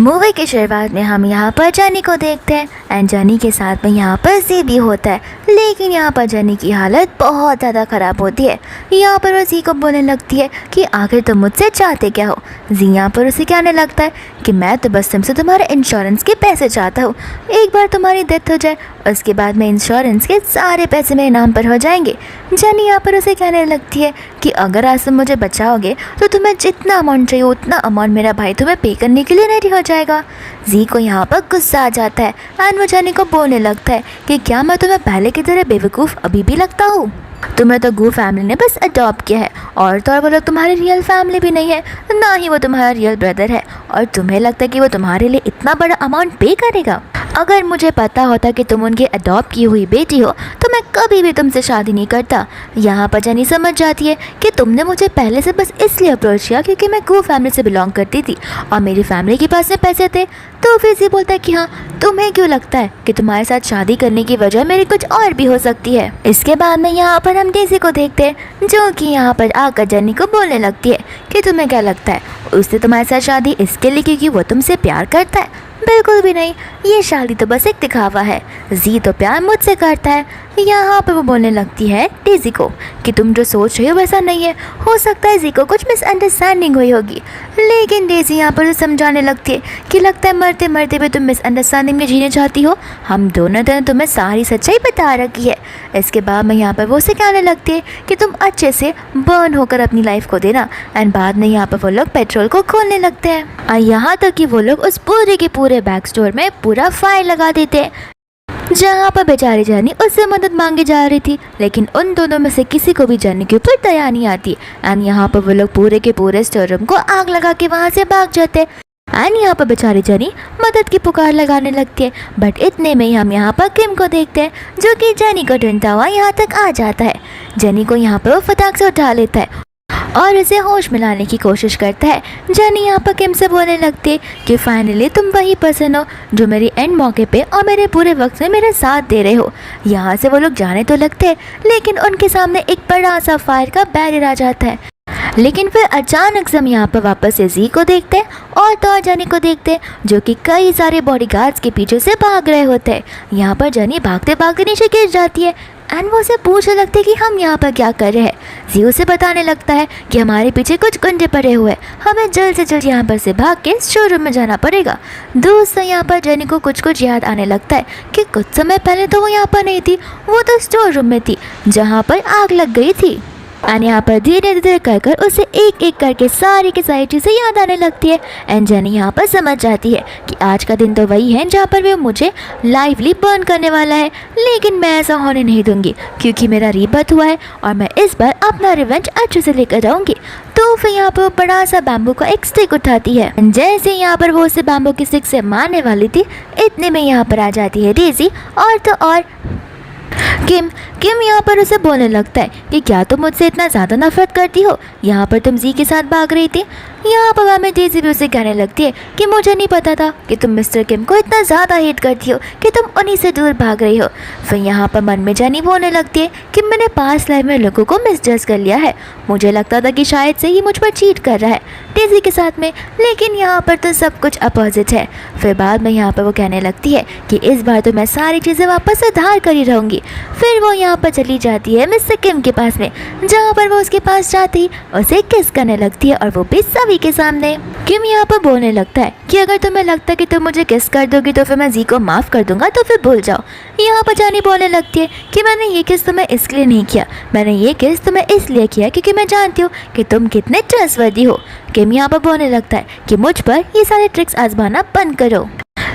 Movie की शुरुआत में हम यहाँ पर जनी को देखते हैं एंड जनी के साथ में यहाँ पर जी भी होता है। लेकिन यहाँ पर जनी की हालत बहुत ज़्यादा ख़राब होती है। यहाँ पर वो जी को बोलने लगती है कि आखिर तुम मुझसे चाहते क्या हो। जी यहाँ पर उसे कहने लगता है कि मैं तो बस तुमसे तुम्हारे इंश्योरेंस के पैसे चाहता हूँ। एक बार तुम्हारी डेथ हो जाए उसके बाद में इंश्योरेंस के सारे पैसे मेरे नाम पर हो जाएंगे। जनी यहाँ पर उसे कहने लगती है कि अगर आज तुम मुझे बचाओगे तो तुम्हें जितना अमाउंट चाहिए उतना अमाउंट मेरा भाई तुम्हें पे करने के लिए रेडी हो जाएगा। जी को यहाँ पर गुस्सा आ जाता है एंड वो जनी को बोलने लगता है कि क्या मैं तुम्हें पहले की तरह बेवकूफ़ अभी भी लगता हूँ। तुम्हें तो गू फैमिली ने बस अडॉप्ट किया है और तो और वो लोग तुम्हारी रियल फैमिली भी नहीं है, ना ही वो तुम्हारा रियल ब्रदर है और तुम्हें लगता है कि वो तुम्हारे लिए इतना बड़ा अमाउंट पे करेगा। अगर मुझे पता होता कि तुम उनकी अडॉप्ट की हुई बेटी हो तो मैं कभी भी तुमसे शादी नहीं करता। यहाँ पर जनी समझ जाती है कि तुमने मुझे पहले से बस इसलिए अप्रोच किया क्योंकि मैं गू फैमिली से बिलोंग करती थी और मेरी फैमिली के पास में पैसे थे। तो फिर जी बोलता है कि हाँ, तुम्हें क्यों लगता है कि तुम्हारे साथ शादी करने की वजह मेरी कुछ और भी हो सकती है। इसके बाद में यहाँ पर हम डेज़ी को देखते हैं जो कि यहाँ पर आकर जनी को बोलने लगती है कि तुम्हें क्या लगता है उससे तुम्हारे साथ शादी इसके लिए क्योंकि वो तुमसे प्यार करता है। बिल्कुल भी नहीं, ये शादी तो बस एक दिखावा है। जी तो प्यार मुझसे करता है। यहाँ पर वो बोलने लगती है डेज़ी को कि तुम जो सोच रही हो वैसा नहीं है, हो सकता है जी को कुछ मिसअंडरस्टैंडिंग हुई होगी। लेकिन डेज़ी यहाँ पर समझाने लगती है कि लगता है मरते मरते भी तुम मिसअंडरस्टैंडिंग में जीने चाहती हो। हम दोनों ने तुम्हें सारी सच्चाई बता रखी है। इसके बाद में यहाँ पर वो उसे कहने लगती है कि तुम अच्छे से बर्न होकर अपनी लाइफ को देना एंड बाद में यहाँ पर वो लोग पेट्रोल को खोलने लगते हैं और यहाँ तक कि वो लोग उस पूरे के पूरे बैक स्टोर में पूरा फायर लगा देते हैं जहाँ पर बेचारी जनी उससे मदद मांगी जा रही थी। लेकिन उन दोनों में से किसी को भी जनी के ऊपर दया नहीं आती एंड यहाँ पर वो लोग पूरे के पूरे स्टोर रूम को आग लगा के वहाँ से भाग जाते एंड यहाँ पर बेचारी जनी मदद की पुकार लगाने लगती है। बट इतने में ही हम यहाँ पर किम को देखते हैं जो कि जनी को ढूंढता हुआ यहाँ तक आ जाता है। जनी को यहाँ पर वो फटाक से उठा लेता है और उसे होश में लाने की कोशिश करता है। जनी यहाँ पर किम से बोलने लगती है कि फाइनली तुम वही पर्सन हो जो मेरी एंड मौके पे और मेरे पूरे वक्त में मेरा साथ दे रहे हो। यहाँ से वो लोग जाने तो लगते हैं लेकिन उनके सामने एक बड़ा सा फायर का बैरियर आ जाता है। लेकिन फिर अचानक से हम यहाँ पर वापस से जी को देखते हैं और तो और जनी को देखते हैं जो कि कई सारे बॉडीगार्ड्स के पीछे से भाग रहे होते हैं। यहाँ पर जनी भागते भागते नीचे गिर जाती है एंड वो उसे पूछने लगते हैं कि हम यहाँ पर क्या कर रहे हैं। जी उसे बताने लगता है कि हमारे पीछे कुछ गुंडे पड़े हुए हैं, हमें जल्द से जल्द यहाँ पर से भाग के शोरूम में जाना पड़ेगा। दोस्तों यहाँ पर जनी को कुछ कुछ याद आने लगता है कि कुछ समय पहले तो वो यहाँ पर नहीं थी, वो तो स्टोर रूम में थी जहाँ पर आग लग गई थी। एंड यहाँ पर धीरे धीरे कर उसे एक एक करके सारी की सारी चीज़ें याद आने लगती है एंड जनी यहाँ पर समझ जाती है कि आज का दिन तो वही है जहाँ पर वो मुझे लाइवली बर्न करने वाला है। लेकिन मैं ऐसा होने नहीं दूंगी क्योंकि मेरा रीबर्थ हुआ है और मैं इस बार अपना रिवेंज अच्छे से लेकर जाऊंगी। तो फिर यहाँ पर बड़ा सा बैम्बू का एक स्टिक उठाती है। जैसे यहाँ पर वो उसे बैम्बू की स्टिक से मारने वाली थी इतने में यहाँ पर आ जाती है डेज़ी और तो और किम यहाँ पर उसे बोलने लगता है कि क्या तुम मुझसे इतना ज़्यादा नफरत करती हो। यहाँ पर तुम जी के साथ भाग रही थी। यहाँ पर हमें डेज़ी भी उसे कहने लगती है कि मुझे नहीं पता था कि तुम मिस्टर किम को इतना ज़्यादा हेट करती हो कि तुम उन्हीं से दूर भाग रही हो। फिर यहाँ पर मन में जनी बोलने लगती है कि मैंने पास्ट लाइफ में लोगों को मिसजज कर लिया है। मुझे लगता था कि शायद से ही मुझ पर चीट कर रहा है डेज़ी के साथ में, लेकिन यहाँ पर तो सब कुछ अपोजिट है। फिर बाद में यहाँ पर वो कहने लगती है कि इस बार तो मैं सारी चीज़ें वापस सुधार कर ही रहूँगी। फिर वो यहाँ पर चली जाती है मिस्टर किम के पास में जहाँ पर वो उसके पास जाती उसे किस करने लगती है और वो भी सभी के सामने। किम यहाँ पर बोलने लगता है कि अगर तुम्हें लगता है कि तुम मुझे किस कर दोगी तो फिर मैं जी को माफ़ कर दूंगा तो फिर भूल जाओ। यहाँ पर जानी बोलने लगती है कि मैंने ये किस तुम्हें इसलिए नहीं किया, मैंने ये किस तुम्हें इसलिए किया क्योंकि मैं जानती हूँ कि तुम कितने ट्रस्टवर्दी हो। किम यहाँ पर बोलने लगता है कि मुझ पर ये सारे ट्रिक्स आजमाना बंद करो।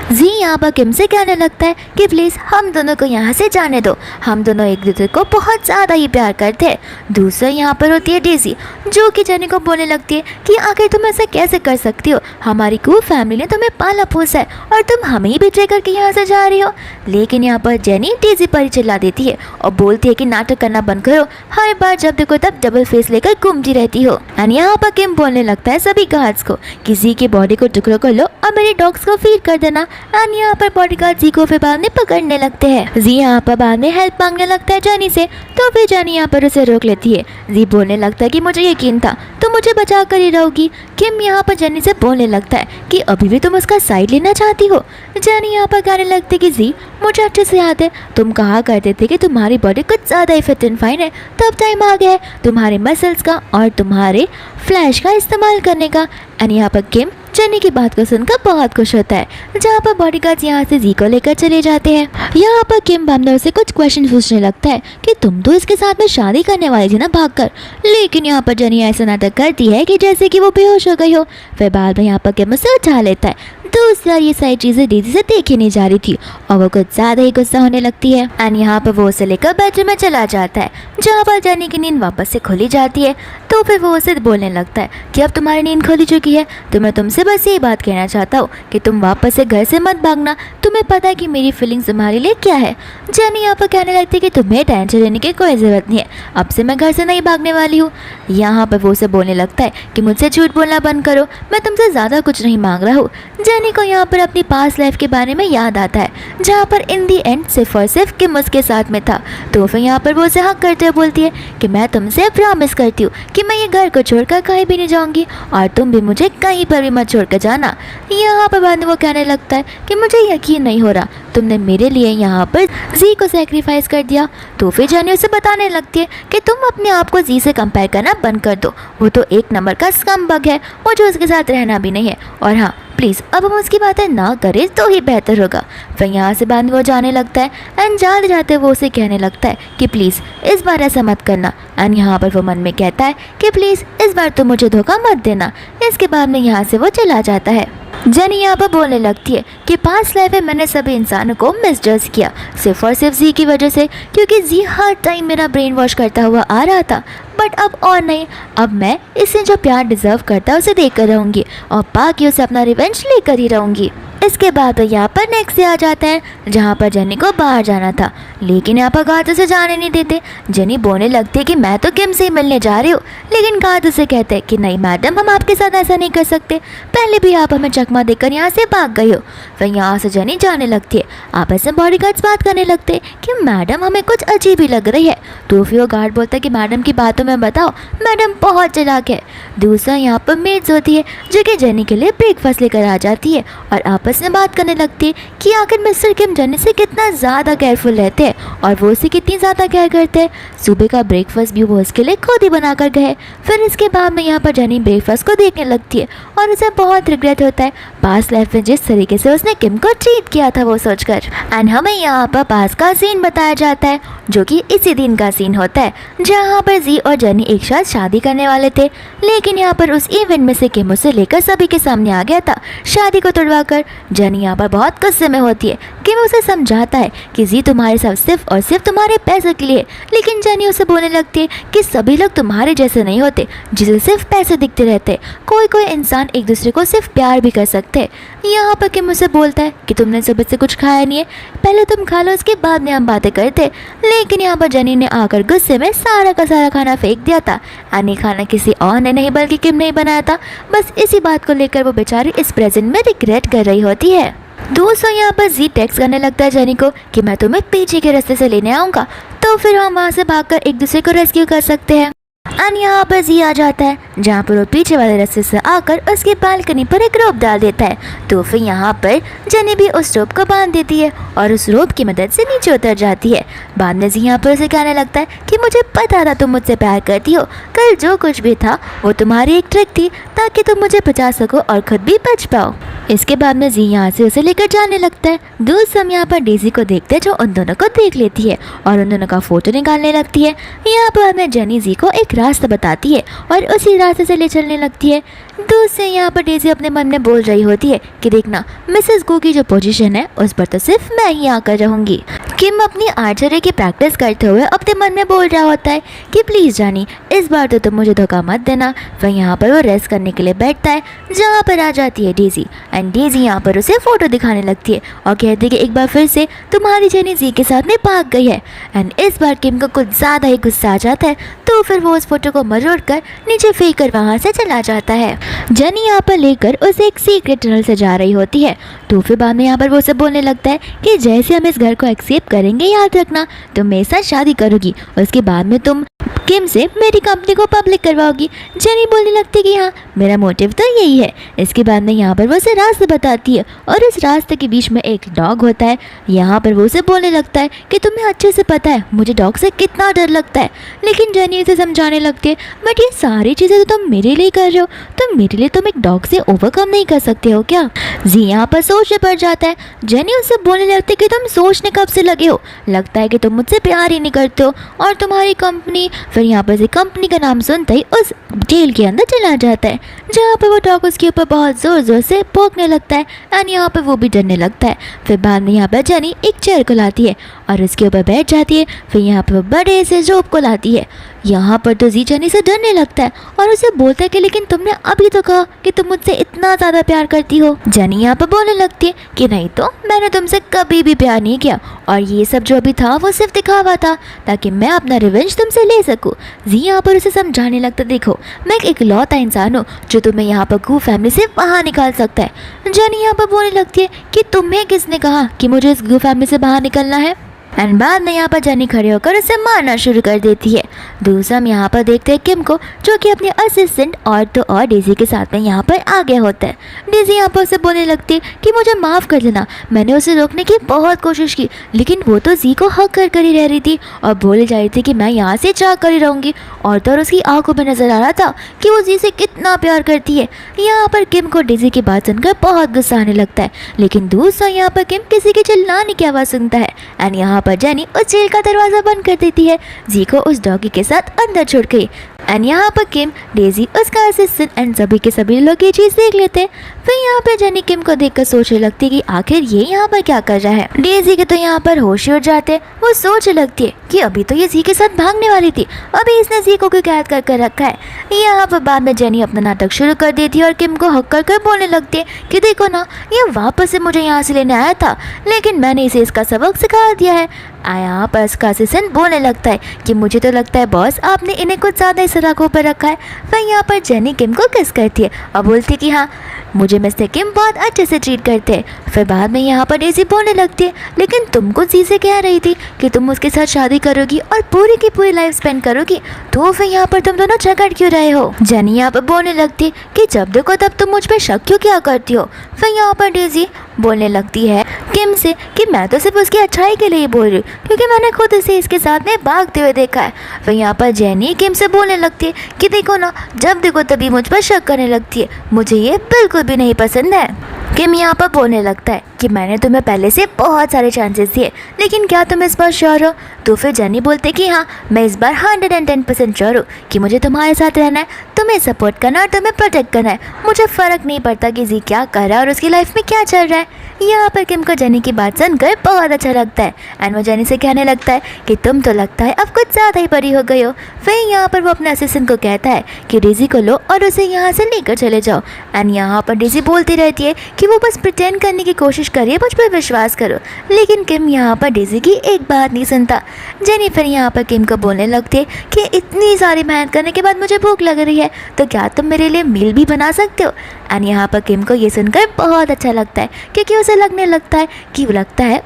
जी यहाँ पर किम से कहने लगता है कि प्लीज़ हम दोनों को यहाँ से जाने दो, हम दोनों एक दूसरे को बहुत ज़्यादा ही प्यार करते हैं। दूसरा यहाँ पर होती है डेज़ी जो कि जनी को बोलने लगती है कि आखिर तुम ऐसा कैसे कर सकती हो, हमारी कू फैमिली ने तुम्हें पाला पोसा है और तुम हमें ही बिट्रे करके यहाँ से जा रही हो। लेकिन यहाँ पर जनी डेज़ी पर ही चिल्ला देती है और बोलती है कि नाटक करना बंद करो, हर बार जब देखो तब डबल फेस लेकर घूमती रहती हो। एंड यहाँ पर किम बोलने लगता है सभी गार्ड्स को कि जी की बॉडी को टुकड़ों कर लो और मेरे डॉग्स को फीड कर देना एंड यहाँ पर बॉडीगार्ड जी को फिर बाद में पकड़ने लगते हैं। जी यहाँ पर बाद में हेल्प मांगने लगता है जेनी से, तो फिर जेनी यहाँ पर उसे रोक लेती है। जी बोलने लगता है कि मुझे यकीन था तुम मुझे बचा कर ही रहोगी। किम यहाँ पर जेनी से बोलने लगता है कि अभी भी तुम उसका साइड लेना चाहती हो। जेनी यहाँ पर कहने लगती है कि जी मुझे अच्छे से याद है तुम कहा करते थे कि तुम्हारी बॉडी कुछ ज़्यादा ही फिट एंड फाइन है, तब टाइम आ गया है तुम्हारे मसल्स का और तुम्हारे फ्लैश का इस्तेमाल करने का। एंड यहाँ पर किम जेनी की बात को सुनकर बहुत खुश होता है, जहाँ पर बॉडीगार्ड्स यहाँ से जी को लेकर चले जाते हैं। यहाँ पर किम बामने से कुछ क्वेश्चन पूछने लगता है कि तुम तो इसके साथ में शादी करने वाली थी ना भागकर, लेकिन यहाँ पर जेनी ऐसा नाटक करती है कि जैसे कि वो बेहोश हो गई हो। फिर बाद में यहाँ पर किम उसे उठा लेता है। दूसरा ये सारी चीज़ें दीदी से देखी नहीं जा रही थी और वो कुछ ज़्यादा ही गुस्सा होने लगती है। एंड यहाँ पर वो उसे लेकर बेडरूम में चला जाता है, जहाँ पर जेनी की नींद वापस से खुली जाती है। तो फिर वो उसे बोलने लगता है कि अब तुम्हारी नींद खुली चुकी है, तो मैं तुमसे बस यही बात कहना चाहता हूँ कि तुम वापस से घर से मत भागना, तुम्हें पता है कि मेरी फीलिंग्स तुम्हारे लिए क्या है। जेनी यहाँ पर कहने लगती है कि तुम्हें टेंशन लेने की कोई ज़रूरत नहीं है, अब से मैं घर से नहीं भागने वाली हूँ। यहाँ पर वो उसे बोलने लगता है कि मुझसे झूठ बोलना बंद करो, मैं तुमसे ज़्यादा कुछ नहीं मांग रहा हूँ। जेनी को यहाँ पर अपनी पास्ट लाइफ के बारे में याद आता है, जहाँ पर इन दी एंड सिर्फ और सिर्फ किम उसके साथ में था। तो फिर यहाँ पर वो उसे हक करते हुए बोलती है कि मैं तुमसे प्रॉमिस करती हूँ कि मैं ये घर को छोड़कर कहीं भी नहीं जाऊँगी और तुम भी मुझे कहीं पर भी मत छोड़कर जाना। यहाँ पर बाद में वो कहने लगता है कि मुझे यकीन नहीं हो रहा तुमने मेरे लिए यहाँ पर जी को सेक्रीफाइस कर दिया। तो फिर जेनी उसे बताने लगती है कि तुम अपने आप को जी से कंपेयर करना बंद कर दो, वो तो एक नंबर का स्कम्बग है, मुझे उसके साथ रहना भी नहीं है। और हाँ प्लीज़ अब हम उसकी बातें ना करें तो ही बेहतर होगा। फिर यहाँ से बाद में वो जाने लगता है एंड जाते जाते वो उसे कहने लगता है कि प्लीज़ इस बार ऐसा मत करना। एंड यहाँ पर वो मन में कहता है कि प्लीज़ इस बार तो मुझे धोखा मत देना। इसके बाद में यहाँ से वो चला जाता है। जेनी यहाँ पर बोलने लगती है कि पास्ट लाइफ में मैंने सभी इंसानों को मिसजज किया सिर्फ और सिर्फ जी की वजह से, क्योंकि जी हर टाइम मेरा ब्रेन वॉश करता हुआ आ रहा था। बट अब और नहीं, अब मैं इसे जो प्यार डिजर्व करता है उसे देकर रहूँगी और बाकी उसे अपना रिवेंज लेकर ही रहूँगी। इसके बाद यहाँ पर नेक्स्ट डे आ जाता है, जहाँ पर जेनी को बाहर जाना था, लेकिन यहाँ पर गार्ड उसे जाने नहीं देते। जेनी बोलने लगती है कि मैं तो किम से ही मिलने जा रही हूँ, लेकिन गार्ड उसे कहते हैं कि नहीं मैडम, हम आपके साथ ऐसा नहीं कर सकते, पहले भी आप हमें चकमा देकर यहाँ से भाग गई हो। फिर यहाँ से जेनी जाने लगती है। आपस में बॉडीगार्ड्स बात करने लगते हैं कि मैडम हमें कुछ अजीब ही लग रही है। तो फिर वो गार्ड बोलता है कि मैडम की बातों में बताओ, मैडम बहुत चालाक है। दूसरा यहाँ पर मेड्स होती है जो कि जेनी के लिए ब्रेकफास्ट लेकर आ जाती है और आपस में बात करने लगती है कि आखिर मिस्टर किम जेनी से कितना ज़्यादा केयरफुल रहते हैं और वो उसे कितनी ज़्यादा केयर करते हैं। सुबह का ब्रेकफास्ट भी वो उसके लिए खुद ही बना कर गए। फिर इसके बाद में यहाँ पर जेनी ब्रेकफास्ट को देखने लगती है और उसे बहुत रिग्रेट होता है पास्ट लाइफ में जिस तरीके से उसने किम को ट्रीट किया था वो सोचकर। एंड हमें यहाँ पर पास का सीन बताया जाता है, जो कि इसी दिन का सीन होता है, जहाँ पर जी और जेनी एक साथ शादी करने वाले थे, लेकिन यहाँ पर उस इवेंट में से किम उसे लेकर सभी के सामने आ गया था शादी को तुड़वाकर। जेनी यहाँ पर बहुत गुस्से में होती है। किम उसे समझाता है कि जी तुम्हारे साथ सिर्फ और सिर्फ तुम्हारे पैसे के लिए, लेकिन जेनी उसे बोलने लगती है कि सभी लोग तुम्हारे जैसे नहीं होते जिसे सिर्फ पैसे दिखते रहते, कोई कोई इंसान एक दूसरे को सिर्फ प्यार भी कर सकते। यहाँ पर किम उसे बोलता है कि तुमने सुबह से कुछ खाया नहीं है, पहले तुम खा लो, उसके बाद में हम बातें करते। लेकिन यहाँ पर जेनी ने आकर गुस्से में सारा का सारा खाना फेंक दिया था। यानी खाना किसी और ने नहीं बल्कि किम ने ही बनाया था। बस इसी बात को लेकर वो बेचारी इस प्रेजेंट में रिग्रेट कर रही होती है। दोस्तों यहाँ पर जी टेक्स्ट करने लगता है जेनी को कि मैं तुम्हें पीछे के रास्ते से लेने आऊँगा, तो फिर हम वहाँ से भागकर एक दूसरे को रेस्क्यू कर सकते हैं। एंड यहाँ पर जी आ जाता है, जहाँ पर वो पीछे वाले रास्ते से आकर उसकी बालकनी पर एक रोप डाल देता है। तो फिर यहाँ पर जेनी भी उस रोप को बांध देती है और उस रोप की मदद से नीचे उतर जाती है। बाद में जी यहाँ पर उसे कहने लगता है कि मुझे पता था तुम मुझसे प्यार करती हो, कल जो कुछ भी था वो तुम्हारी एक ट्रिक थी ताकि तुम मुझे बचा सको और खुद भी बच पाओ। इसके बाद में जी यहाँ से उसे लेकर जाने लगता है। दोस्त हम यहाँ पर डेजी को देखते हैं जो उन दोनों को देख लेती है और उन दोनों का फोटो निकालने लगती है। यहाँ पर मैं जेनी जी को एक रास्ता बताती है और उसी रास्ते से ले चलने लगती है। दोस्त से यहाँ पर डेजी अपने मन में बोल रही होती है कि देखना मिसेस गो की जो पोजीशन है उस पर तो सिर्फ मैं ही आकर रहूँगी। किम अपनी आर्चरी की प्रैक्टिस करते हुए अपने मन में बोल रहा होता है कि प्लीज़ जानी, इस बार तो तुम मुझे धोखा मत देना। वह यहाँ पर वो रेस्ट करने के लिए बैठता है, जहाँ पर आ जाती है डेजी एंड डेजी यहाँ पर उसे फ़ोटो दिखाने लगती है और कहती है कि एक बार फिर से तुम्हारी जेनी जी के साथ में भाग गई है। एंड इस बार किम को कुछ ज़्यादा ही गुस्सा आ जाता है, तो फिर वो उस फोटो को मरोड़ कर नीचे फेंक कर वहाँ से चला जाता है। जेनी यहाँ पर लेकर उसे एक सीक्रेट टनल से जा रही होती है, तो फिर बाद में यहाँ पर वो उसे बोलने लगता है कि जैसे हम इस घर को एक्सेप्ट करेंगे, याद रखना तुम मेरे साथ शादी करोगी, उसके बाद में तुम किम से मेरी कंपनी को पब्लिक करवाओगी। जेनी बोलने लगती है कि हाँ, मेरा मोटिव तो यही है। इसके बाद में यहाँ पर वो उसे रास्ते बताती है और इस रास्ते के बीच में एक डॉग होता है। यहाँ पर वो उसे बोलने लगता है कि तुम्हें अच्छे से पता है मुझे डॉग से कितना डर लगता है, लेकिन जेनी उसे समझाने लगती है बट ये सारी चीज़ें तो तुम मेरे लिए कर रहे हो, तो मेरे लिए तुम एक डॉग से ओवरकम नहीं कर सकते हो क्या। जी यहाँ पर सोचने पड़ जाता है। जेनी उससे बोलने लगती है कि तुम सोचने कब से लगे हो, लगता है कि तुम मुझसे प्यार ही नहीं करते हो और तुम्हारी कंपनी। फिर यहाँ पर से कंपनी का नाम सुनते ही उस जेल के अंदर चला जाता है, जहाँ पर वो डॉग उसके ऊपर बहुत ज़ोर ज़ोर से भौंकने लगता है एंड यहाँ पर वो भी डरने लगता है। फिर बाद में यहाँ पर जेनी एक चेयर को लाती है और उसके ऊपर बैठ जाती है। फिर यहाँ पर वो बड़े से रोप को लाती है। यहाँ पर तो जी जेनी से डरने लगता है और उसे बोलता है कि लेकिन तुमने अभी तो कहा कि तुम मुझसे इतना ज़्यादा प्यार करती हो। जेनी यहाँ पर बोलने लगती है कि नहीं तो मैंने तुमसे कभी भी प्यार नहीं किया और ये सब जो अभी था वो सिर्फ दिखावा था ताकि मैं अपना रिवेंज तुमसे ले सकूँ। जी यहाँ पर उसे समझाने लगता, देखो मैं एक इकलौता इंसान हूँ जो तुम्हें यहाँ पर गू फैमिली से बाहर निकाल सकता है। जेनी यहाँ पर बोलने लगती है कि तुम्हें किसने कहा कि मुझे इस गू फैमिली से बाहर निकलना है। एंड बाद में यहाँ पर जेनी खड़े होकर उसे मारना शुरू कर देती है। दूसरा हम यहाँ पर देखते हैं किम को, जो कि अपने असिस्टेंट और तो और डेजी के साथ में यहाँ पर आ गया होता है। डेजी यहाँ पर उसे बोलने लगती है कि मुझे माफ़ कर देना, मैंने उसे रोकने की बहुत कोशिश की, लेकिन वो तो जी को हक कर ही रह रही थी और बोली जा रही थी कि मैं यहाँ से जा कर ही रहूँगी। और तो और उसकी आंखों में नजर आ रहा था कि वो जी से कितना प्यार करती है। यहाँ पर किम को डेजी की बात सुनकर बहुत गुस्सा आने लगता है, लेकिन दूसरा यहाँ पर किम किसी की चिल्लाने की आवाज़ सुनता है एंड यहाँ पर जेनी उस जेल का दरवाजा बंद कर देती है, जी को उस डॉगी के साथ अंदर छोड़ गई। एंड यहाँ पर किम, डेजी, उसका असिस्टेंट एंड सभी के सभी लोग ये चीज़ देख लेते हैं। फिर यहाँ पर जेनी किम को देखकर सोचने लगती है कि आखिर ये यहाँ पर क्या कर रहा है। डेजी के तो यहाँ पर होश ही उड़ जाते हैं। वो सोचने लगती है कि अभी तो ये जी के साथ भागने वाली थी, अभी इसने जी को कैद कर रखा है। यहाँ पर बाद में जेनी अपना नाटक शुरू कर देती है और किम को हक कर बोलने लगती है कि देखो ना, ये वापस से मुझे यहाँ से लेने आया था, लेकिन मैंने इसे इसका सबक सिखा दिया है। यहाँ पर इसका असिस्टेंट बोलने लगता है कि मुझे तो लगता है बॉस आपने इन्हें कुछ ज़्यादा इस सलाखों पर रखा है। फिर यहाँ पर जेनी किम को किस करती है और बोलती है कि हाँ, मुझे मिस्टर किम बहुत अच्छे से ट्रीट करते हैं। फिर बाद में यहाँ पर डेजी बोलने लगती है लेकिन तुमको जी से कह रही थी कि तुम उसके साथ शादी करोगी और पूरी की पूरी लाइफ स्पेंड करोगी, तो फिर यहाँ पर तुम दोनों झगड़ क्यों रहे हो। जेनी यहाँ पर बोलने लगती है कि जब देखो तब तुम मुझ पर शक क्यों क्या करती हो। फिर यहाँ पर डेजी बोलने लगती है किम से कि मैं तो सिर्फ उसकी अच्छाई के लिए ही बोल रही हूँ, क्योंकि मैंने खुद इसे इसके साथ में भागते हुए देखा है। फिर यहाँ पर जेनी किम से बोलने लगती है कि देखो ना, जब देखो तभी मुझ पर शक करने लगती है, मुझे ये बिल्कुल भी नहीं पसंद है। किम यहाँ पर बोलने लगता है कि मैंने तुम्हें पहले से बहुत सारे चांसेस दिए, लेकिन क्या तुम इस बार श्योर हो। तो फिर जेनी बोलते कि हाँ, मैं इस बार 110% श्योर हूँ कि मुझे तुम्हारे साथ रहना है, तुम्हें सपोर्ट करना और तुम्हें प्रोटेक्ट करना है। मुझे फ़र्क नहीं पड़ता कि जी क्या कर रहा है और उसकी लाइफ में क्या चल रहा है। यहाँ पर किम को जेनी की बात सुनकर बहुत अच्छा लगता है एंड वो जेनी से कहने लगता है कि तुम तो लगता है अब कुछ ज़्यादा ही बड़ी हो गई हो। फिर यहाँ पर वो अपने असिस्टेंट को कहता है कि डेजी को लो और उसे यहाँ से लेकर चले जाओ। एंड यहाँ पर डेजी बोलती रहती है कि वो बस प्रिटेंड करने की कोशिश करिए, मुझ पर विश्वास करो, लेकिन किम यहाँ पर डेजी की एक बात नहीं सुनता। जेनी फिर यहाँ पर किम को बोलने लगती है कि इतनी सारी मेहनत करने के बाद मुझे भूख लग रही है, तो क्या तुम मेरे लिए मील भी बना सकते हो। एंड यहाँ पर किम को ये सुनकर बहुत अच्छा लगता है, क्योंकि उसे लगने लगता है कि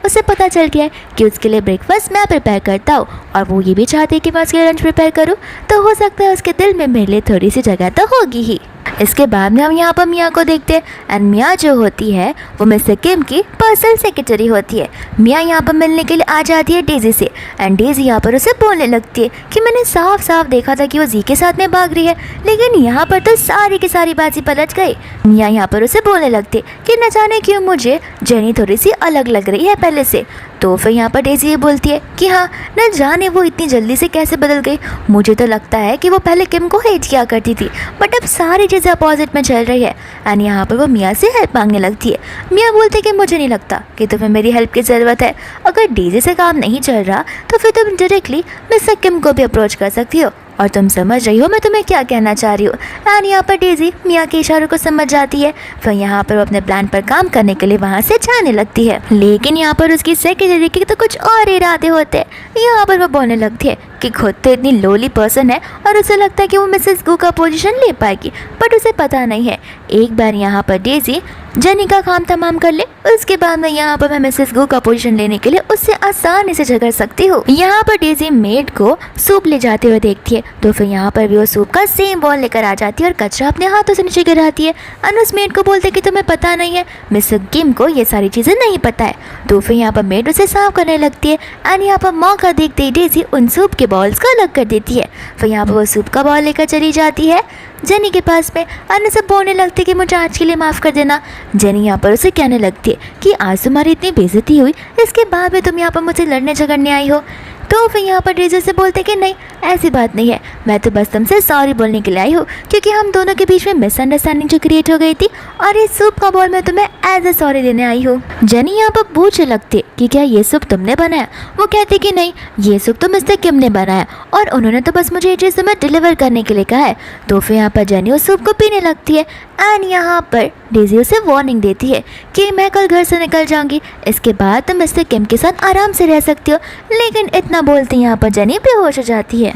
उसे पता चल गया है कि उसके लिए ब्रेकफास्ट मैं प्रिपेयर करता हूँ और वो ये भी चाहती है कि मैं उसके लिए लंच प्रिपेयर करूँ, तो हो सकता है उसके दिल में मेरे लिए थोड़ी सी जगह तो होगी ही। इसके बाद में हम यहाँ पर मिया को देखते हैं एंड मिया जो होती है वो मिस्टर किम की पर्सनल सेक्रेटरी होती है। मिया यहाँ पर मिलने के लिए आ जाती है डेजी से एंड डेजी यहाँ पर उसे बोलने लगती है कि मैंने साफ साफ देखा था कि वो जी के साथ में भाग रही है, लेकिन यहाँ पर तो सारी की सारी बाजी पलट गई। मिया यहाँ पर उसे बोलने लगती है कि न जाने क्यों मुझे जेनी थोड़ी सी अलग लग रही है पहले से। तो फिर यहाँ पर डेजी ये बोलती है कि हाँ, न जाने वो इतनी जल्दी से कैसे बदल गई। मुझे तो लगता है कि वो पहले किम को हेट किया करती थी, बट अब सारी चीज़ें अपोजिट में चल रही है। एंड यहाँ पर वो मिया से हेल्प मांगने लगती है। मिया बोलते हैं कि मुझे नहीं लगता कि तुम्हें मेरी हेल्प की ज़रूरत है। अगर डेजी से काम नहीं चल रहा तो फिर तुम डायरेक्टली मिस्टर किम को भी अप्रोच कर सकती हो। और तुम समझ रही हो मैं तुम्हें क्या कहना चाह रही हूँ। एंड यहाँ पर डेजी मिया के इशारों को समझ जाती है। फिर यहाँ पर वो अपने प्लान पर काम करने के लिए वहाँ से जाने लगती है। लेकिन यहाँ पर उसकी सेक्रेटरी के तो कुछ और इरादे होते हैं। यहाँ पर वो बोलने लगती है कि खुद तो इतनी लोली पर्सन है और उसे लगता है कि वो मिसेस गू का पोजीशन ले पाएगी, बट उसे पता नहीं है एक बार यहाँ पर डेजी जेनी का काम तमाम कर ले, उसके बाद मैं यहाँ पर मैं मिसेस गू का पोजीशन लेने के लिए उससे आसानी से झगड़ सकती हूँ। यहाँ पर डेजी मेड को सूप ले जाते हुए देखती है, तो फिर यहाँ पर भी वो सूप का सेम बॉल लेकर आ जाती है और कचरा अपने हाथों से नीचे गिराती है। उस मेड को बोलते कि तुम्हें पता नहीं है, मिसेस किम को ये सारी चीज़ें नहीं पता है। तो फिर यहाँ पर मेड उसे साफ करने लगती है। एंड यहाँ पर मौका देखते ही डेजी उन सूप के बॉल्स को अलग कर देती है। फिर यहाँ पर वो सूप का बॉल लेकर चली जाती है जेनी के पास में। अन्य सब बोलने लगती है कि मुझे आज के लिए माफ़ कर देना। जेनी यहाँ पर उसे कहने लगती है कि आज तुम्हारी इतनी बेइज्जती हुई, इसके बाद भी तुम यहाँ पर मुझे लड़ने झगड़ने आई हो। तो फिर यहाँ पर डेजी से बोलते कि नहीं, ऐसी बात नहीं है, मैं तो बस तुमसे सॉरी बोलने के लिए आई हूँ, क्योंकि हम दोनों के बीच में मिसअंडरस्टैंडिंग जो क्रिएट हो गई थी, और ये सूप का बॉल मैं तुम्हें एज ए सॉरी देने आई हूँ। जेनी यहाँ पर पूछने लगती कि क्या ये सूप तुमने बनाया? वो कहती कि नहीं, ये सूप तो मिस्टर किम ने बनाया और उन्होंने तो बस मुझे ये चीज़ तुम्हें डिलीवर करने के लिए कहा है। तो फिर यहाँ पर जेनी उस सूप को पीने लगती है। एंड यहाँ पर डेजी उसे वार्निंग देती है कि मैं कल घर से निकल जाऊंगी, इसके बाद तुम मिस्टर किम के साथ आराम से रह सकती हो। लेकिन इतना बोलते यहाँ पर जेनी बेहोश हो जाती है।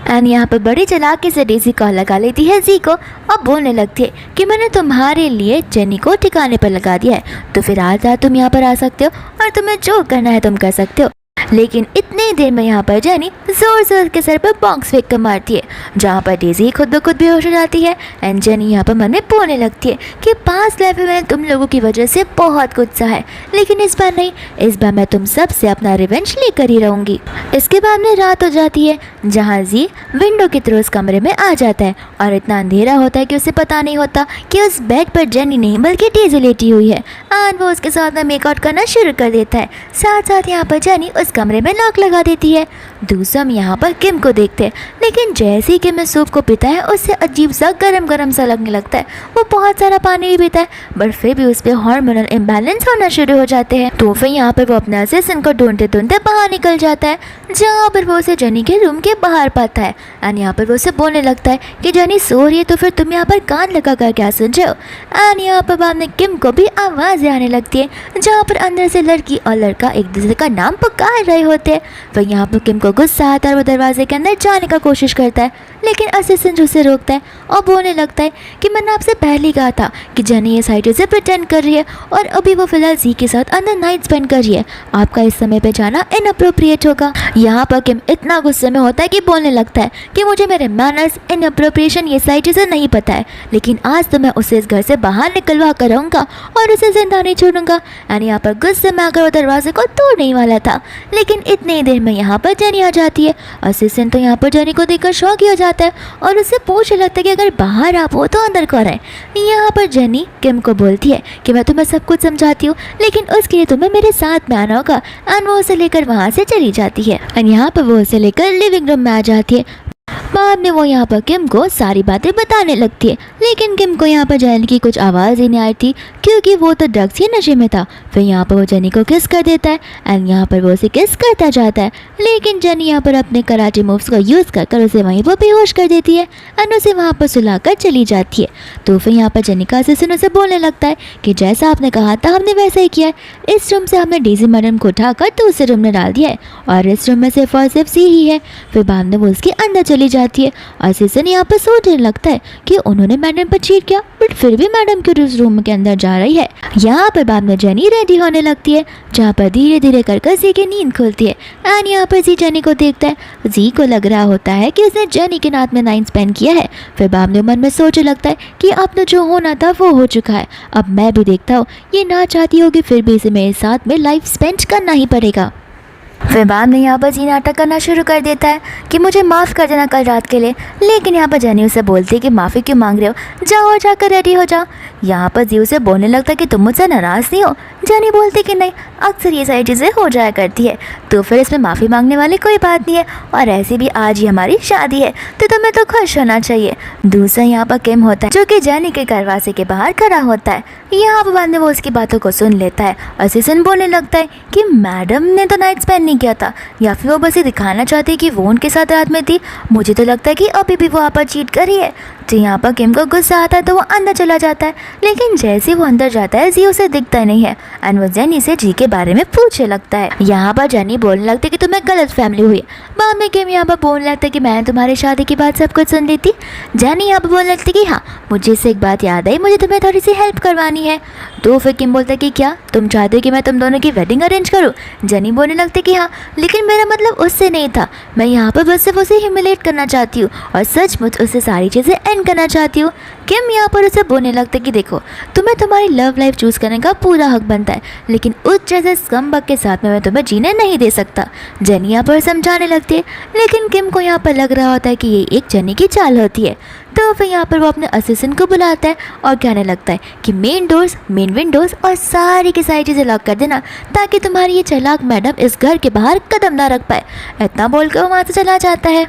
एंड यहाँ पर बड़ी चालाकी से डेजी कॉल लगा लेती है जी को और बोलने लगती है कि मैंने तुम्हारे लिए जेनी को ठिकाने पर लगा दिया है, तो फिर आज तुम यहाँ पर आ सकते हो और तुम्हें जो करना है तुम कर सकते हो। लेकिन इतनी देर में यहाँ पर जेनी जोर जोर के सर पर बॉक्स फेंक कर मारती है, जहाँ पर डेजी खुद ब खुद बेहोश हो जाती है। एंड जेनी यहाँ पर मन में बोलने लगती है कि पास्ट लाइफ में तुम लोगों की वजह से बहुत कुछ सहा है, लेकिन इस बार नहीं, इस बार मैं तुम सब से अपना रिवेंज लेकर ही रहूँगी। इसके बाद में रात हो जाती है, जहाँ जी विंडो के थ्रू उस कमरे में आ जाता है और इतना अंधेरा होता है कि उसे पता नहीं होता कि उस बेड पर जेनी नहीं बल्कि डेजी लेटी हुई है। एंड वो उसके साथ में मेकआउट करना शुरू कर देता है। साथ साथ यहाँ पर जेनी उस कमरे में लॉक लगा देती है। दूसरा हम यहाँ पर किम को देखते हैं, लेकिन जैसे ही किम इस सूप को पीता है उससे अजीब सा गरम गरम सा लगने लगता है। वो बहुत सारा पानी भी पीता है, बट फिर भी उस पर हार्मोनल इम्बैलेंस होना शुरू हो जाते हैं। तो फिर यहाँ पर वो अपने असिस्टेंट को ढूंढते ढूंढते बाहर निकल जाता है, जहाँ पर वो उसे जेनी के रूम के बाहर पाता है। एंड यहाँ पर वो उसे बोलने लगता है कि जेनी सो रही है, तो फिर तुम यहाँ पर कान लगा कर क्या सुन रहे हो? एंड यहाँ पर बाद में किम को भी आवाज़ आने लगती है, जहाँ पर अंदर से लड़की और लड़का एक दूसरे का नाम पुकार रहे होते हैं। फिर यहाँ पर किम को गुस्सा आता है और वो दरवाजे के अंदर जाने का कोशिश करता है, लेकिन असिस्टेंट उसे रोकता है और बोलने लगता है कि मैंने आपसे पहले ही कहा था कि जेनी ये साइड से प्रिटेंड कर रही है और अभी वो फिलहाल जी के साथ अंदर नाइट स्पेंड कर रही है, आपका इस समय पे जाना इनअप्रोप्रिएट होगा। यहाँ पर किम इतना गुस्से में होता है कि बोलने लगता है कि मुझे मेरे मैनर्स, इनअप्रोप्रिएशन ये सारी चीज़ें नहीं पता है, लेकिन आज तो मैं उसे इस घर से बाहर निकलवा कर रहूँगा और उसे जिंदा नहीं छोड़ूंगा। एंड यहाँ पर गुस्से में आकर वो दरवाजे को तोड़ने ही वाला था, लेकिन इतनी देर में यहाँ पर जेनी आ जाती है। असिस्टेंट तो यहाँ पर जेनी को देखकर शॉक ही हो जाता है और उससे पूछने लगता है कि अगर बाहर आप हो तो अंदर कौन है। यहाँ पर जेनी किम को बोलती है कि मैं तुम्हें सब कुछ समझाती हूँ, लेकिन उसके लिए तुम्हें मेरे साथ में आना होगा। एंड वो उसे लेकर वहाँ से चली जाती है और यहाँ पर वो उसे लेकर लिविंग रूम में आ जाती है। बाद में वो यहाँ पर किम को सारी बातें बताने लगती है, लेकिन किम को यहाँ पर जेनी की कुछ आवाज़ ही नहीं आई थी, क्योंकि वो तो ड्रग्स के नशे में था। फिर यहाँ पर वो जेनी को किस कर देता है एंड यहाँ पर वो उसे किस करता जाता है, लेकिन जेनी यहाँ पर अपने कराटे मूव्स का यूज़ कर उसे वहीं पर बेहोश कर देती है एंड उसे वहाँ पर सुलाकर चली जाती है। तो फिर यहाँ पर जेनी का असिस्टेंट उसे बोलने लगता है कि जैसा आपने कहा था हमने वैसा ही किया है, इस रूम से हमने डेजी मैडम को उठाकर दूसरे रूम में डाल दिया है और इस रूम में सिर्फ और सिर्फ सी ही है। फिर बाद में वो उसके अंदर चली जाती है और असिस्टेंट यहाँ पर सोचने लगता है कि उन्होंने मैडम पर चीट किया, बट फिर भी मैडम क्यों उस रूम के अंदर जा रही है। यहाँ पर बाद में जेनी रेडी होने लगती है, जहाँ पर धीरे धीरे कर जी की नींद खुलती है एंड यहाँ पर जी जेनी को देखता है। जी को लग रहा होता है कि उसने जेनी के नाथ में नाइट स्पेंड किया है। फिर बाद में मन में सोचने लगता है कि अब तो जो होना था वो हो चुका है, अब मैं भी देखता हूँ ये ना चाहती होगी फिर भी इसे मेरे साथ में लाइफ स्पेंड करना ही पड़ेगा। फिर बाद में यहाँ पर जी नाटक करना शुरू कर देता है कि मुझे माफ़ कर देना कल रात के लिए, लेकिन यहाँ पर जेनी उसे बोलती है कि माफ़ी क्यों मांग रहे हो, जाओ और जाकर रेडी हो जाओ। यहाँ पर जी उसे बोलने लगता है कि तुम मुझसे नाराज़ नहीं हो, जानी बोलती कि नहीं, अक्सर ये सारी चीज़ें हो जाया करती है, तो फिर इसमें माफ़ी मांगने वाली कोई बात नहीं है, और ऐसे भी आज ही हमारी शादी है तो तुम्हें तो खुश होना चाहिए। दूसरा यहाँ पर किम होता है जो कि जानी के दरवाजे के बाहर खड़ा होता है। यहाँ पर बाद में वो उसकी बातों को सुन लेता है और असिस्टेंट बोलने लगता है कि मैडम ने तो नाइट स्पेंड नहीं किया था, या फिर वो बस ये दिखाना चाहती है कि वो उनके साथ रात में थी। मुझे तो लगता है कि अभी भी वो आप पर चीट कर रही है। तो यहाँ पर किम को गुस्सा आता है तो वो अंदर चला जाता है, लेकिन जैसे वो अंदर जाता है जी उसे दिखता नहीं है एंड वो जेनी से जी के बारे में पूछने लगता है। यहाँ पर जेनी बोलने लगती है कि तुम्हें गलत फैमिली हुई। बाद में किम यहाँ पर बोलने लगता है कि मैं तुम्हारी शादी की बात सब कुछ सुन ली थी। जेनी यहाँ पर बोलने लगती है कि हाँ, मुझे इससे एक बात याद आई, मुझे तुम्हें थोड़ी सी हेल्प करवानी है। तो फिर किम बोलता है कि क्या तुम चाहते हो कि मैं तुम दोनों की वेडिंग अरेंज करूँ? जेनी बोलने लगती है कि हाँ, लेकिन मेरा मतलब उससे नहीं था, मैं यहाँ पर बस सिर्फ उसे ह्यूमिलेट करना चाहती हूँ और सचमुच उससे सारी चीज़ें एंड करना चाहती हूँ। किम यहाँ पर उसे बोलने लगता है कि देखो, तुम्हें तुम्हारी लव लाइफ चूज़ करने का पूरा हक बनता है, लेकिन उस जैसे स्कम्बग के साथ में मैं तुम्हें जीने नहीं दे सकता। जेनी यहाँ पर समझाने लगती है, लेकिन किम को यहाँ पर लग रहा होता है कि ये एक जेनी की चाल होती है। तो फिर यहाँ पर वो अपने असिस्टेंट को बुलाता है और कहने लगता है कि मेन डोर्स, मेन विंडोज़ और सारी की सारी चीज़ें लॉक कर देना, ताकि तुम्हारी ये चालाक मैडम इस घर के बाहर कदम ना रख पाए। इतना बोलकर वो वहाँ से चला जाता है।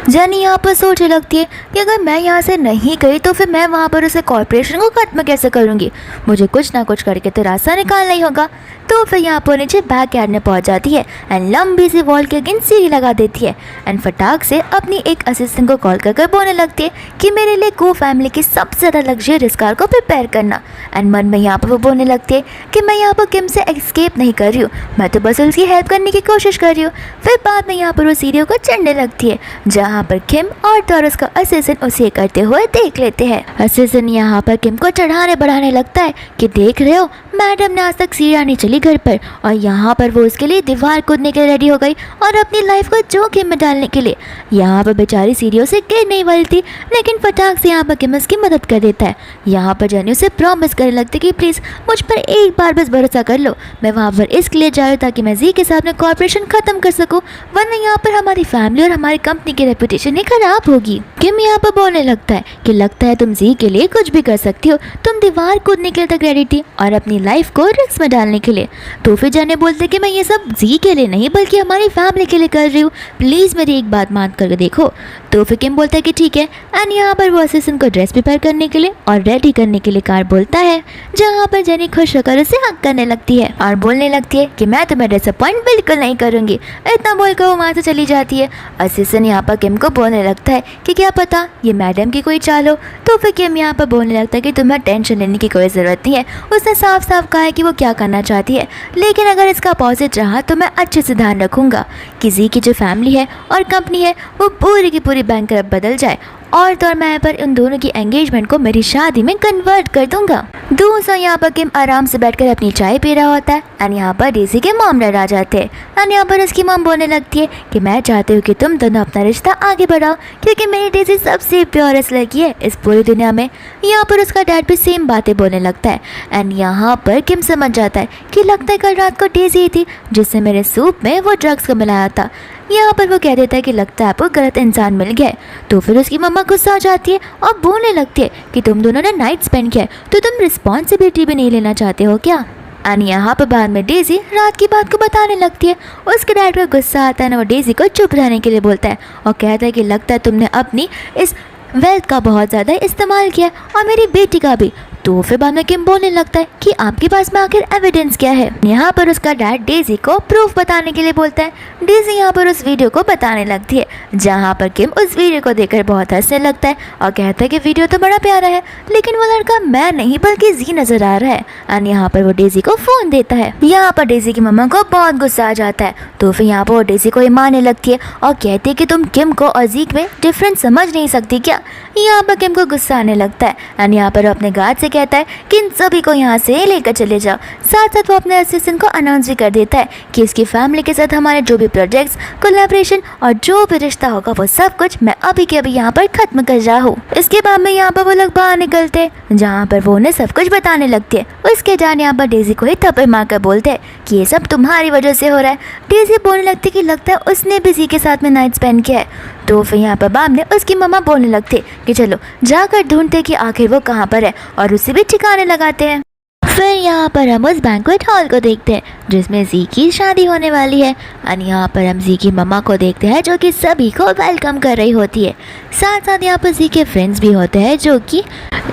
जेनी यहाँ पर सोचने लगती है कि अगर मैं यहाँ से नहीं गई तो फिर मैं वहाँ पर उसे कॉर्पोरेशन को खत्म कैसे करूँगी, मुझे कुछ ना कुछ करके तो रास्ता निकालना ही होगा। तो फिर यहाँ पर नीचे बैक यार्ड में पहुँच जाती है एंड लंबी सी वॉल के अगेंस्ट सीढ़ी लगा देती है एंड फटाक से अपनी एक असिस्टेंट को कॉल कर बोलने लगती है कि मेरे लिए गो फैमिली की सबसे ज़्यादा लग्जरियस कार को प्रिपेयर करना। एंड मन में यहाँ पर वो बोलने लगती है कि मैं यहाँ पर किम से एस्केप नहीं कर रही हूँ, मैं तो बस उसकी हेल्प करने की कोशिश कर रही हूँ। फिर बाद में यहाँ पर वो सीढ़ियों को चढ़ने लगती है, जहाँ पर किम और टॉरस का असिस्टेंट उसे करते हुए देख लेते हैं। असिस्टेंट यहाँ पर किम को चढ़ाने बढ़ाने लगता है कि देख रहे हो, मैडम ने आज तक सीढ़ियाँ नहीं चली घर पर, और यहाँ पर वो उसके लिए दीवार कूदने के लिए रेडी हो गई और अपनी लाइफ को जोखिम में डालने के लिए। यहाँ पर बेचारी सीढ़ियों से गिर नहीं वाली थी, लेकिन फटाक से यहाँ पर किम उसकी मदद कर देता है। यहाँ पर जेनी उसे प्रॉमिस करने लगती है कि प्लीज़ मुझ पर एक बार बस भरोसा कर लो, मैं वहाँ पर इसलिए जा रही हूँ ताकि मैं जी के साथ में कॉर्पोरेशन खत्म कर सकूँ, वरना यहाँ पर हमारी फैमिली और हमारी कंपनी की रेपुटेशन ही खराब होगी। किम यहाँ पर बोलने लगता है कि लगता है तुम जी के लिए कुछ भी कर सकती हो, तुम दीवार कूदने के लिए तक रेडी थी और अपनी लाइफ को रिस्क में डालने के लिए। तो फिर जेनी बोलते कि मैं ये सब जी के लिए नहीं बल्कि हमारी फैमिली के लिए कर रही हूँ, प्लीज़ मेरी एक बात मान करके देखो। तो फिर किम बोलता है कि ठीक है एंड यहाँ पर वो असिस्टेंट को ड्रेस प्रिपेयर करने के लिए और रेडी करने के लिए कार बोलता है, जहाँ पर जेनी खुश होकर उसे हक करने लगती है और बोलने लगती है कि मैं तुम्हें डिसअपॉइंट बिल्कुल नहीं करूँगी। इतना बोलकर वो वहाँ से चली जाती है। असिस्टेंट यहाँ पर किम को बोलने लगता है कि क्या पता ये मैडम की कोई चाल हो। तो फिर किम यहाँ पर बोलने लगता है कि तुम्हें टेंशन लेने की कोई ज़रूरत नहीं है, उसने साफ साफ कहा है कि वो क्या करना चाहती है, लेकिन अगर इसका अपोजिट रहा तो मैं अच्छे से ध्यान रखूँगा कि जी की जो फैमिली है और कंपनी है वो पूरी की पूरी बैंकरप्ट बदल जाए, और तो और मैं पर उन दोनों की एंगेजमेंट को मेरी शादी में कन्वर्ट कर दूंगा। दूसरा यहाँ पर किम आराम से बैठकर अपनी चाय पी रहा होता है एंड यहाँ पर डेज़ी के मॉम डैड आ जाते हैं एंड यहाँ पर उसकी मॉम बोलने लगती है कि मैं चाहती हूँ कि तुम दोनों अपना रिश्ता आगे बढ़ाओ, क्योंकि मेरी डेज़ी सबसे प्योरेस्ट लड़की है इस पूरी दुनिया में। यहाँ पर उसका डैड भी सेम बातें बोलने लगता है एंड यहाँ पर किम समझ जाता है कि लगता है कल रात को डेज़ी ही थी जिसने मेरे सूप में वो ड्रग्स को मिलाया था। यहाँ पर वो कह देता है कि लगता है आपको गलत इंसान मिल गया है। तो फिर उसकी मम्मा गुस्सा आ जाती है और बोलने लगती है कि तुम दोनों ने नाइट स्पेंड किया है तो तुम रिस्पॉन्सिबिलिटी भी नहीं लेना चाहते हो क्या। एंड यहाँ पर बाद में डेज़ी रात की बात को बताने लगती है। उसके डैड को गुस्सा आता है ना, वो डेज़ी को चुप रहने के लिए बोलता है और कहता है कि लगता है तुमने अपनी इस वेल्थ का बहुत ज़्यादा इस्तेमाल किया और मेरी बेटी का भी। तो फिर बाद में किम बोलने लगता है कि आपके पास में आखिर एविडेंस क्या है। यहाँ पर उसका डैड डेज़ी को प्रूफ बताने के लिए बोलता है। डेज़ी यहाँ पर उस वीडियो को बताने लगती है, जहाँ पर किम उस वीडियो को देखकर बहुत हंसने लगता है और कहता है कि वीडियो तो बड़ा प्यारा है, लेकिन वो लड़का मैं नहीं बल्कि जी नजर आ रहा है। एंड यहाँ पर वो डेज़ी को फ़ोन देता है। यहाँ पर डेज़ी की मम्मा को बहुत गुस्सा आ जाता है। तो फिर यहाँ पर वो डेज़ी को ये मारने लगती है और कहती है कि तुम किम को और जीक में डिफरेंस समझ नहीं सकती क्या। यहाँ पर किम को गुस्सा आने लगता है एंड यहाँ पर अपने गार्ड से कहता है कि इन सभी को यहाँ से लेकर चले जाओ। साथ साथ वो अपने असिस्टेंट को अनाउंस भी कर देता है कि इसकी फैमिली के साथ हमारे जो भी प्रोजेक्ट्स, कोलैबोरेशन और जो भी रिश्ता होगा वो सब कुछ मैं अभी के अभी यहाँ पर खत्म कर रहा हूँ। इसके बाद में यहाँ पर वो लोग बाहर निकलते जहाँ पर वो उन्हें सब कुछ बताने लगती है। उसके जान यहाँ पर डेज़ी को ही थप्पड़ मारकर बोलते हैं कि ये सब तुम्हारी वजह से हो रहा है। डेज़ी बोलने लगती कि लगता है उसने भी जी के साथ में नाइट स्पेंड किया है। तो फिर यहाँ पर बाद में उसकी मम्मा बोलने लगते कि चलो जाकर ढूंढते कि आखिर वो कहाँ पर है और उसे भी ठिकाने लगाते हैं। फिर यहाँ पर हम उस बैंक्वेट हॉल को देखते हैं जिसमें जी की शादी होने वाली है। और यहाँ पर हम जी की मम्मा को देखते हैं जो कि सभी को वेलकम कर रही होती है। साथ साथ यहाँ पर जी के फ्रेंड्स भी होते हैं जो कि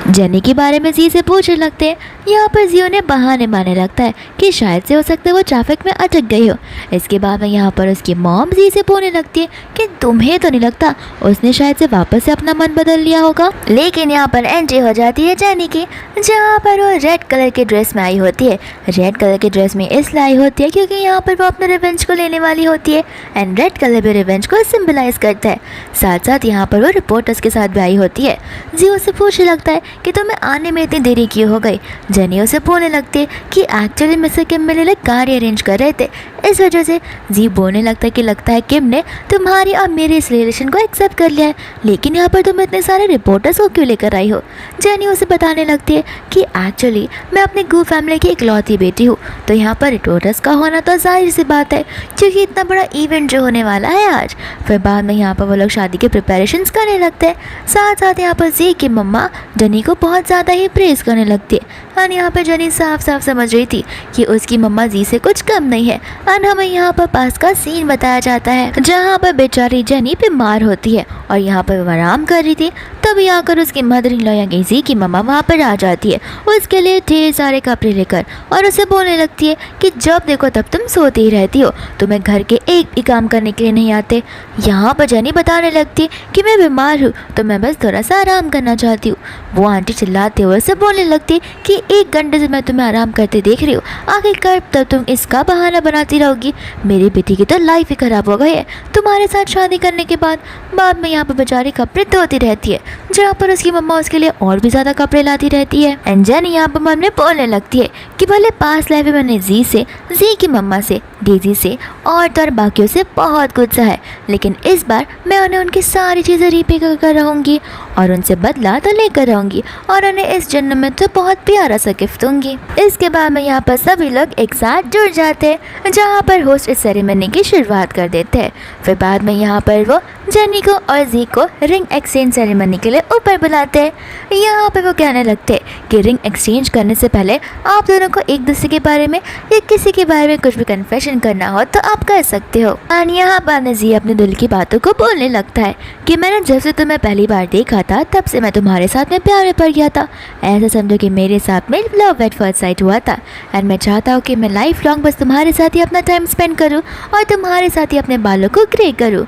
जेनी के बारे में जी से पूछने लगते हैं। यहाँ पर जी उन्हें बहाने मारने लगता है कि शायद से हो सकता है वो ट्रैफिक में अटक गई हो। इसके बाद में यहाँ पर उसकी मॉम जी से पूछने लगती है कि तुम्हें तो नहीं लगता उसने शायद से वापस से अपना मन बदल लिया होगा। लेकिन यहाँ पर एंट्री हो जाती है जेनी की, जहाँ पर वो रेड कलर के ड्रेस में आई होती है। रेड कलर के ड्रेस में इसलिए आई होती है क्योंकि यहाँ पर वो अपने रिवेंज को लेने वाली होती है एंड रेड कलर भी रिवेंज को सिंबलाइज करता है। साथ साथ यहाँ पर वो रिपोर्टर्स के साथ भी आई होती है। जी उसे पूछने लगता है कि तुम्हें आने में इतनी देरी क्यों हो गई। जेनी उसे बोलने लगती है कि एक्चुअली मिस्टर किम मेरे लिए कार अरेंज कर रहे थे, इस वजह से। जी बोलने लगता है कि लगता है किम ने तुम्हारी और मेरे इस रिलेशन को एक्सेप्ट कर लिया है, लेकिन यहाँ पर तुम इतने सारे रिपोर्टर्स को क्यों लेकर आई हो। जेनी उसे बताने लगती है कि एक्चुअली मैं अपनी गू फैमिली की इकलौती बेटी हूँ, तो यहाँ पर रिपोर्टर्स का होना तो जाहिर सी बात है क्योंकि इतना बड़ा इवेंट जो होने वाला है आज। फिर बाद में यहाँ पर वो लोग शादी के प्रिपरेशंस करने लगते हैं। साथ साथ यहाँ पर जी की मम्मा जेनी को बहुत ज़्यादा ही प्रेज़ करने लगती है। और यहाँ पर जेनी साफ साफ समझ रही थी कि उसकी मम्मा जी से कुछ कम नहीं है। और हमें यहाँ पर पास का सीन बताया जाता है जहाँ पर बेचारी जेनी बीमार होती है और यहाँ पर वो आराम कर रही थी। तभी आकर उसकी मदर इन लॉ यानी जी की मम्मा वहाँ पर आ जाती है उसके लिए ढेर सारे कपड़े लेकर, और उसे बोलने लगती है कि जब देखो तब तुम सोती ही रहती हो, तुम्हें घर के एक भी काम करने के लिए नहीं आते। यहाँ पर जेनी बताने लगती है कि मैं बीमार हूँ तो मैं बस थोड़ा सा आराम करना चाहती हूँ। वो आंटी चिल्लाते हुए उसे बोलने लगती है कि 1 घंटे से मैं तुम्हें आराम करते देख रही हूँ, आखिरकार तब तुम इसका बहाना बनाती रहोगी। मेरी बेटी की तो लाइफ ही ख़राब हो गई है तुम्हारे साथ शादी करने के बाद। बाद में यहाँ पर बेचारी कपड़े धोती रहती है जहाँ पर उसकी मम्मा उसके लिए और भी ज़्यादा कपड़े लाती रहती है। एंड जेनी यहाँ पर मन में बोलने लगती है कि भले पास लाइफ में मैंने जी से, जी की मम्मा से, डेजी से और तो और बाकियों से बहुत कुछ सहा है, लेकिन इस बार मैं उन्हें उनकी सारी चीज़ें रीपे कर रहूँगी और उनसे बदला तो लेकर रहूँगी और उन्हें इस जन्म में तो बहुत प्यारा सा गिफ्ट दूँगी। इसके बाद में यहाँ पर सभी लोग एक साथ जुड़ जाते हैं जहाँ पर होस्ट इस सेरेमनी की शुरुआत कर देते हैं। फिर बाद में यहाँ पर वो जेनी को और जी को रिंग एक्सचेंज सेरेमनी के लिए ऊपर बुलाते हैं। यहाँ पर वो कहने लगते हैं कि रिंग एक्सचेंज करने से पहले आप दोनों को एक दूसरे के बारे में या किसी के बारे में कुछ भी कन्फेशन करना हो तो आप कर सकते हो। और यहाँ पर जी अपने दिल की बातों को बोलने लगता है कि मैंने जब से तुम्हें पहली बार देखा था तब से मैं तुम्हारे साथ में प्यार में पड़ गया था। ऐसा समझो कि मेरे साथ में लव एट फर्स्ट साइट हुआ था एंड मैं चाहता हूँ कि मैं लाइफ लॉन्ग बस तुम्हारे साथ ही अपना टाइम स्पेंड करूँ और तुम्हारे साथ ही अपने बालों को ग्रे करूँ।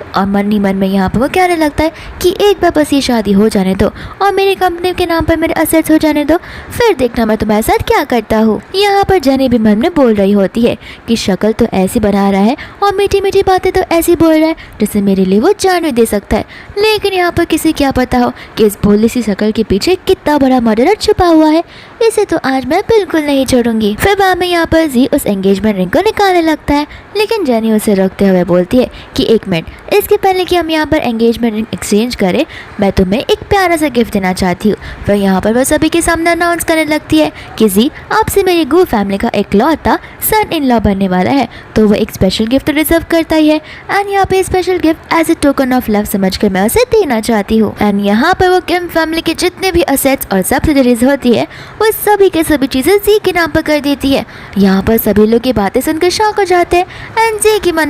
और मन ही मन में यहाँ पर वो कहने लगता है कि एक बार बस ये शादी हो जाने दो और मेरी कंपनी के नाम पर मेरे असेट्स हो जाने दो, फिर देखना मैं तुम्हारे साथ क्या करता हूँ। यहाँ पर जेनी भी मन में बोल रही होती है कि शक्ल तो ऐसी बना रहा है और मीठी मीठी बातें तो ऐसी बोल रहा है जैसे मेरे लिए वो जान भी दे सकता है, लेकिन यहाँ पर किसी क्या पता हो कि इस भोली सी शक्ल के पीछे कितना बड़ा मर्डरर छुपा हुआ है। इसे तो आज मैं बिल्कुल नहीं छोड़ूंगी। फिर बाद में यहाँ पर जी उस एंगेजमेंट रिंग को निकालने लगता है, लेकिन जेनी उसे रोकते हुए बोलती है कि 1 मिनट, इसके पहले कि हम यहाँ पर एंगेजमेंट रिंग एक्सचेंज करें मैं तुम्हें एक प्यारा सा गिफ्ट देना चाहती हूँ। फिर यहाँ पर वह सभी के सामने अनाउंस करने लगती है कि जी आपसे मेरी गू फैमिली का इकलौता सन इन लॉ बनने वाला है, तो वो एक स्पेशल गिफ्ट रिजर्व करता ही है एंड यहाँ पे special gift as a token of love समझकर मैं उसे देना चाहती हूँ। एंड यहाँ पर वो किम फैमिली के जितने भी असेट्स और सब्सिडीज होती है वो सभी के सभी चीज़ें जी के नाम पर कर देती है। यहाँ पर सभी लोग की बातें सुनकर शॉक हो जाते हैं एंड जी की मन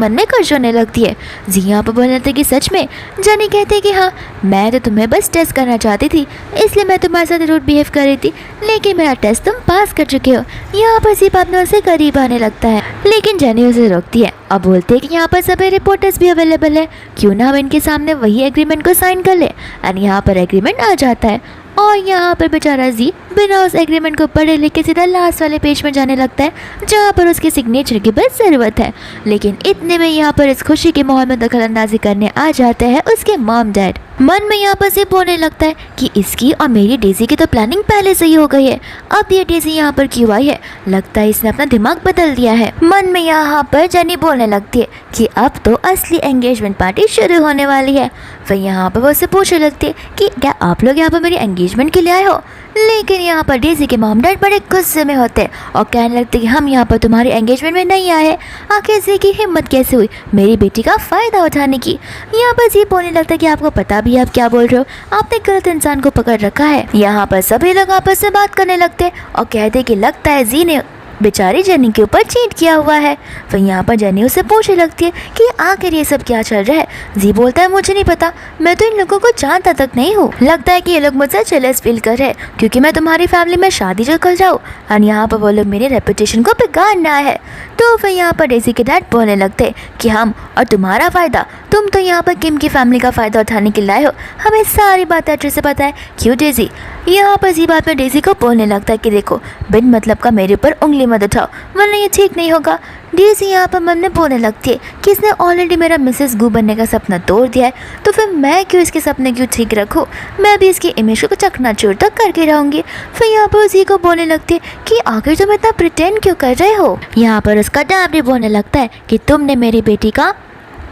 में खुश होने लगती है। जी यहाँ पर बोलने लगते कि सच में। जेनी कहते हैं कि हाँ मैं तो तुम्हें बस टेस्ट करना चाहती थी, इसलिए मैं तुम्हारे साथ रूड बिहेव कर रही थी, लेकिन मेरा टेस्ट तुम पास कर चुके हो। यहाँ पर जी अपने उसे करीब आने लगता है, लेकिन जेनी उसे रोकती है और बोलते हैं कि यहाँ पर सभी रिपोर्टर्स भी अवेलेबल है, क्यों ना हम इनके सामने वही एग्रीमेंट को साइन कर ले। एंड यहाँ पर एग्रीमेंट आ जाता है और यहाँ पर बेचारा जी बिना उस एग्रीमेंट को पढ़े लिखे सीधा लास्ट वाले पेज में जाने लगता है जहाँ पर उसके सिग्नेचर की बस ज़रूरत है। लेकिन इतने में यहाँ पर इस खुशी के माहौल में दखलंदाजी करने आ जाते हैं उसके मॉम डैड। मन में यहाँ पर से बोलने लगता है कि इसकी और मेरी डेजी की तो प्लानिंग पहले से ही हो गई है, अब ये डेजी यहाँ पर क्यों आई है, लगता है इसने अपना दिमाग बदल दिया है। मन में यहाँ पर जेनी बोलने लगती है कि अब तो असली एंगेजमेंट पार्टी शुरू होने वाली है। फिर यहाँ पर वो उससे पूछने लगती है कि क्या आप लोग यहाँ पर मेरी एंगेजमेंट के लिए आए हो, लेकिन यहाँ पर डेज़ी के मॉम डैड बड़े गुस्से में होते हैं और कहने लगते कि हम यहाँ पर तुम्हारी एंगेजमेंट में नहीं आए हैं। आखिर जी की हिम्मत कैसे हुई मेरी बेटी का फ़ायदा उठाने की। यहाँ पर जी बोलने लगता है कि आपको पता भी है आप क्या बोल रहे हो, आपने गलत इंसान को पकड़ रखा है। यहाँ पर सभी लोग आपस में बात करने लगते हैं और कहते कि लगता है जी ने बेचारी जेनी के ऊपर चीट किया हुआ है। फिर यहाँ पर जेनी उससे पूछने लगती है कि आखिर ये सब क्या चल रहा है। जी बोलता है मुझे नहीं पता, मैं तो इन लोगों को जानता तक नहीं हूँ। लगता है कि ये लोग मुझसे जेलस फील कर रहे हैं क्योंकि मैं तुम्हारी फैमिली में शादी जो कर जाऊँ और यहाँ पर वो लोग मेरे रेपुटेशन को बिगाड़ना है। तो फिर यहाँ पर डेज़ी के डैड बोलने लगते कि हम और तुम्हारा फ़ायदा, तुम तो यहाँ पर किम की फैमिली का फ़ायदा उठाने के लाए हो, हमें सारी बातें अच्छे से पता है। क्यों डेज़ी? यहाँ पर जी बात में डेज़ी को बोलने लगता है कि देखो बिन मतलब का मेरे ऊपर उंगली मत उठाओ वरना ये ठीक नहीं होगा। डेज़ी यहाँ पर मन में बोलने लगती है कि इसने ऑलरेडी मेरा मिसेस गू बनने का सपना तोड़ दिया है, तो फिर मैं क्यों इसके सपने क्यों ठीक रखूँ, मैं भी इसकी इमेज को चकनाचूर तक करके रहूँगी। फिर यहाँ पर उसी को बोलने लगती है कि आखिर तुम इतना प्रिटेंड क्यों कर रहे हो। यहाँ पर उसका डैड भी बोलने लगता है कि तुमने मेरी बेटी का